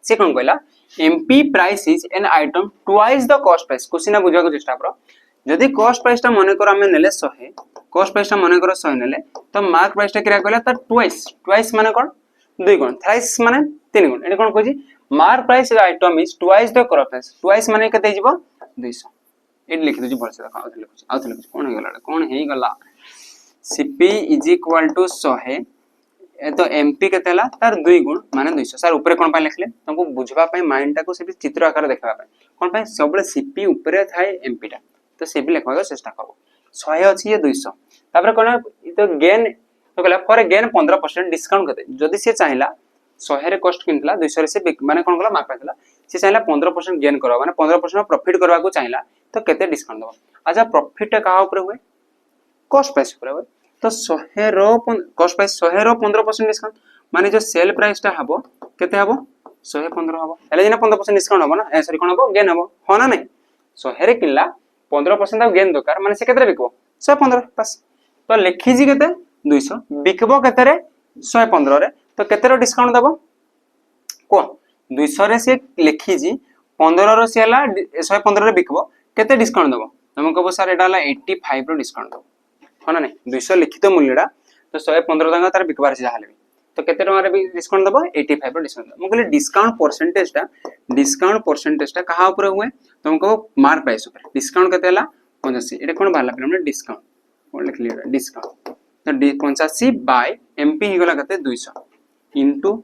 से कोन कहला MP price is an item twice the cost price question बुझा को चेष्टा करो जदी कॉस्ट प्राइस ता माने कर हमें नेले 100 कॉस्ट प्राइस ता माने कर 100 नेले तो मार्क प्राइस ता किरा कहला त ट्वाइस माने कोन 2 गुण थ्राइस माने 3 गुण एने कोन कहजी mark price item is twice the cost price twice माने केते जिवो 200 एड लिख दे भलसे देखा आउथ लिखुछ कोन हे गला सीपी इज इक्वल टू 100 तो एमपी केतेला तार 2 गुण माने 200 सर ऊपर कोन पाइ लिखले तुमको बुझबा पय माइंड टा को से चित्र आकार देखबा पय कोन पाइ सबले सीपी ऊपर थाए एमपी टा तो से भी लिखवा चेष्टा करो 100 अछि ये 200 तापर कोन तो गेन तो कहला फॉर गेन 15% डिस्काउंट करते जदी से चाहिला 100 रे कॉस्ट किनतला 200 रे से माने कोन कहला मार्क पाइतला से चाहिला 15% गेन करबा माने 15% प्रॉफिट करबा को चाहिला तो केते डिस्काउंट दबा अच्छा प्रॉफिट का ऊपर हुए कॉस्ट प्राइस ऊपर हुए तो 100 रो कॉस्ट प्राइस 100 रो 15% डिस्काउंट माने जो सेल प्राइस टा हबो केते हबो 115 हबो एले जिना 15% डिस्काउंट हबो ना ए सॉरी कोन हबो गेन हबो हो ना नहीं 100 रे किनला 15% आ गेन दरकार माने से केते बिकबो 115 बस तो लिखि जी केते 200 बिकबो केते रे 115 रे तो केते रो डिस्काउंट दबो को 200 रे से लिखि जी 15 रो से हला 115 रे बिकबो केते डिस्काउंट दबो तुम कहबो सर एटा हला 85 रो डिस्काउंट दबो हो ना नहीं 200 लिखित मूल्यडा तो 115 टका तार बिकबार से जाहले तो केते टका रे डिस्काउंट दबो 85 रो डिस्काउंट मु कहले डिस्काउंट परसेंटेज टा कहा ऊपर हुए तुम कहबो मार्क प्राइस ऊपर डिस्काउंट केते हला 85 एटा कोन बाला हमने डिस्काउंट कोन लिख लियो डिस्काउंट तो 85 बाय एमपी ही गला केते 200 इनटू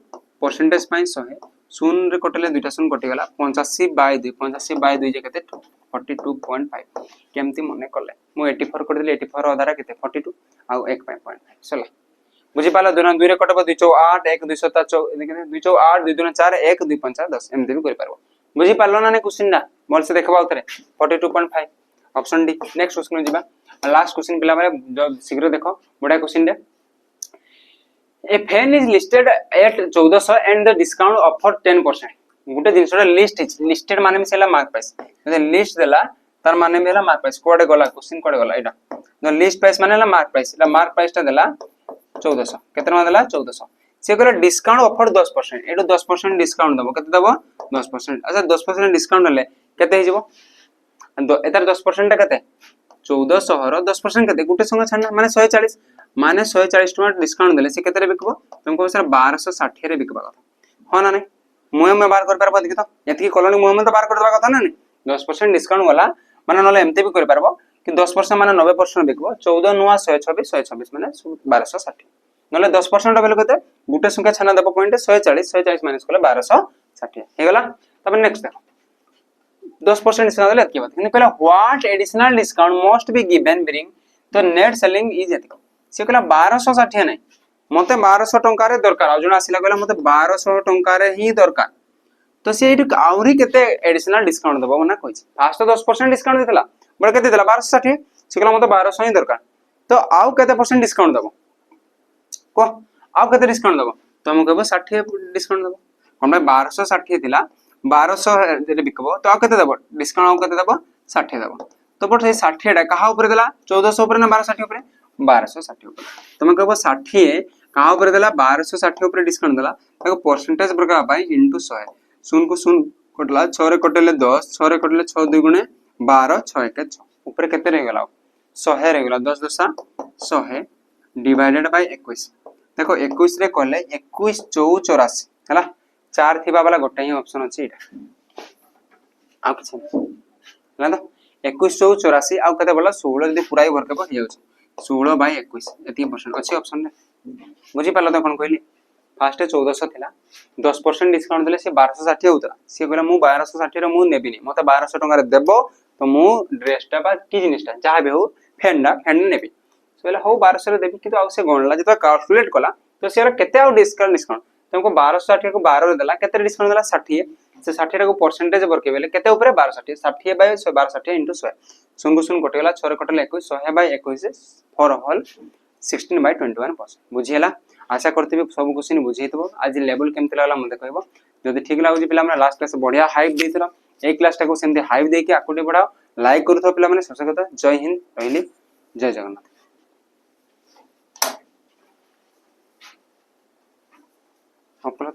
परसेंटेज पाई 100 शून्य रे कटले दुटा शून्य कटि गला 85 बाय 2 जे केते 42.5 केमती मने कले मु 84 कर दिले 84 आधार केते 42 आ 1 पाई 0.5 चला बुझी पाला 2 रे कटबो 208 1 207 208 2 4 1 2 5 10 एमती भी करि पारबो बुझी पालो ना ने क्वेश्चन ना मोल से देखबा उतरे 42.5 ऑप्शन डी नेक्स्ट क्वेश्चन जिबा लास्ट क्वेश्चन पिला मारे शीघ्र देखो बडा question they A fan is listed at 1400 and the discount offer 10% Gute जिनसटा listed माने मिसेला मार्क प्राइस जदि लिस्ट देला तार माने मेला मार्क प्राइस कोडे गला क्वेश्चन कोडे गला एटा द लिस्ट प्राइस माने ला मार्क प्राइस ता देला 1400 केतना मा देला 1400 से कहला डिस्काउंट ऑफर 10% एटो 10% डिस्काउंट दबो केते दबो 10% अच्छा 10% डिस्काउंट ले केते हे जिवो एतार 10% ता केते 1400 10% केते गुटे संख्या छाड़ना माने 140 माने 140 टका डिस्काउंट देले से केते रे बिकबो तुमको सर 1260 रे बिकबा कथा हो ना नहीं मुहे बार कर पारबो देखि तो एतकी कॉलोनी मुहे तो बार कर देबा कथा ना नहीं 10% डिस्काउंट वाला माने नले एमते भी कर पारबो कि 10% माने 90% बिकबो 14 नुआ 126 माने 1260 नले 10% बेले केते गुटे संख्या छाना देबो पॉइंट 140 माइनस करले 1260 हे गला तब नेक्स्ट देखो 10% डिस्काउंट देले एतकी बात কিন্তু कहला what additional discount must be given during तो नेट सेलिंग इज एतको से कहला 1260 नहीं मते 1200 टंका रे दरकार आ जणा आसिला कहला मते 1200 टंका रे ही दरकार तो से इट आउरी केते एडिशनल डिस्काउंट देबो ना कहि फास्ट तो 10% डिस्काउंट देतला बड़ केते देला 1260 से कहला मते 1200 ही दरकार तो आउ केते परसेंट डिस्काउंट देबो को आउ केते डिस्काउंट देबो तो हम कहबो 60 डिस्काउंट देबो हम 1260 थिला 1200 रे बिकबो तो आउ केते देबो डिस्काउंट आउ केते देबो 60 देबो तो बट से 60 टा कहा ऊपर देला 1400 ऊपर ना 1260 ऊपर 1260 ऊपर तुम कहबो 60 कहा ऊपर देला 1260 ऊपर डिस्काउंट देला ताको परसेंटेज प्रकार पाई इनटू 100 शून्य को शून्य कटला 6 रे कटले 10 6 रे कटले 6 2 गुणे 12 6 1 6 ऊपर केते रे गेला 100 रे गेला 10 10 100 डिवाइडेड बाय 21 देखो 21 रे करले 21 84 हला 4 थिबा वाला गोटा ही ऑप्शन अछि इटा आ किछ हला तो 21 84 आ कते बोला 16 जदी पूरा ही भरके हो जाउछ 16 बाय 21 एती परसेंट अछि ऑप्शन रे बुझी पालो तो कोन कहली फास्ट 1400 थिला 10% डिस्काउंट देले से 1260 होतला से कहला मु 1260 रे मु नेबिनी मते 1200 टका रे देबो तो मु ड्रेसटा बा की जिनिसटा जहा भी हो फैंड नेबी से कहला हो 1200 रे देबी कितो आ से गणला जतो कैलकुलेट कला तो से केते आ डिस्काउंट तुमको 1260 को 12 रे देला केते डिस्काउंट देला 60 से 60 टा को परसेंटेज बरके बेले केते ऊपर 1260 60 बाय 1260 इनटू 100 सुन को सुन कटे गेला 6 रे कटले 21 100 बाय 21 फॉर होल 16 बाय 21% बुझियला आशा करते भी सब क्वेश्चन बुझेइतबो आज लेवल केमते लागला मते कहबो जदी ठीक लागो पिला माने लास्ट क्लास बढ़िया हाइप देइतरा ए क्लास टा को सेमते हाइप देके आकुटे बढ़ाओ लाइक करथो पिला माने सबसे कथा जय हिंद रहली जय जगन्नाथ अपना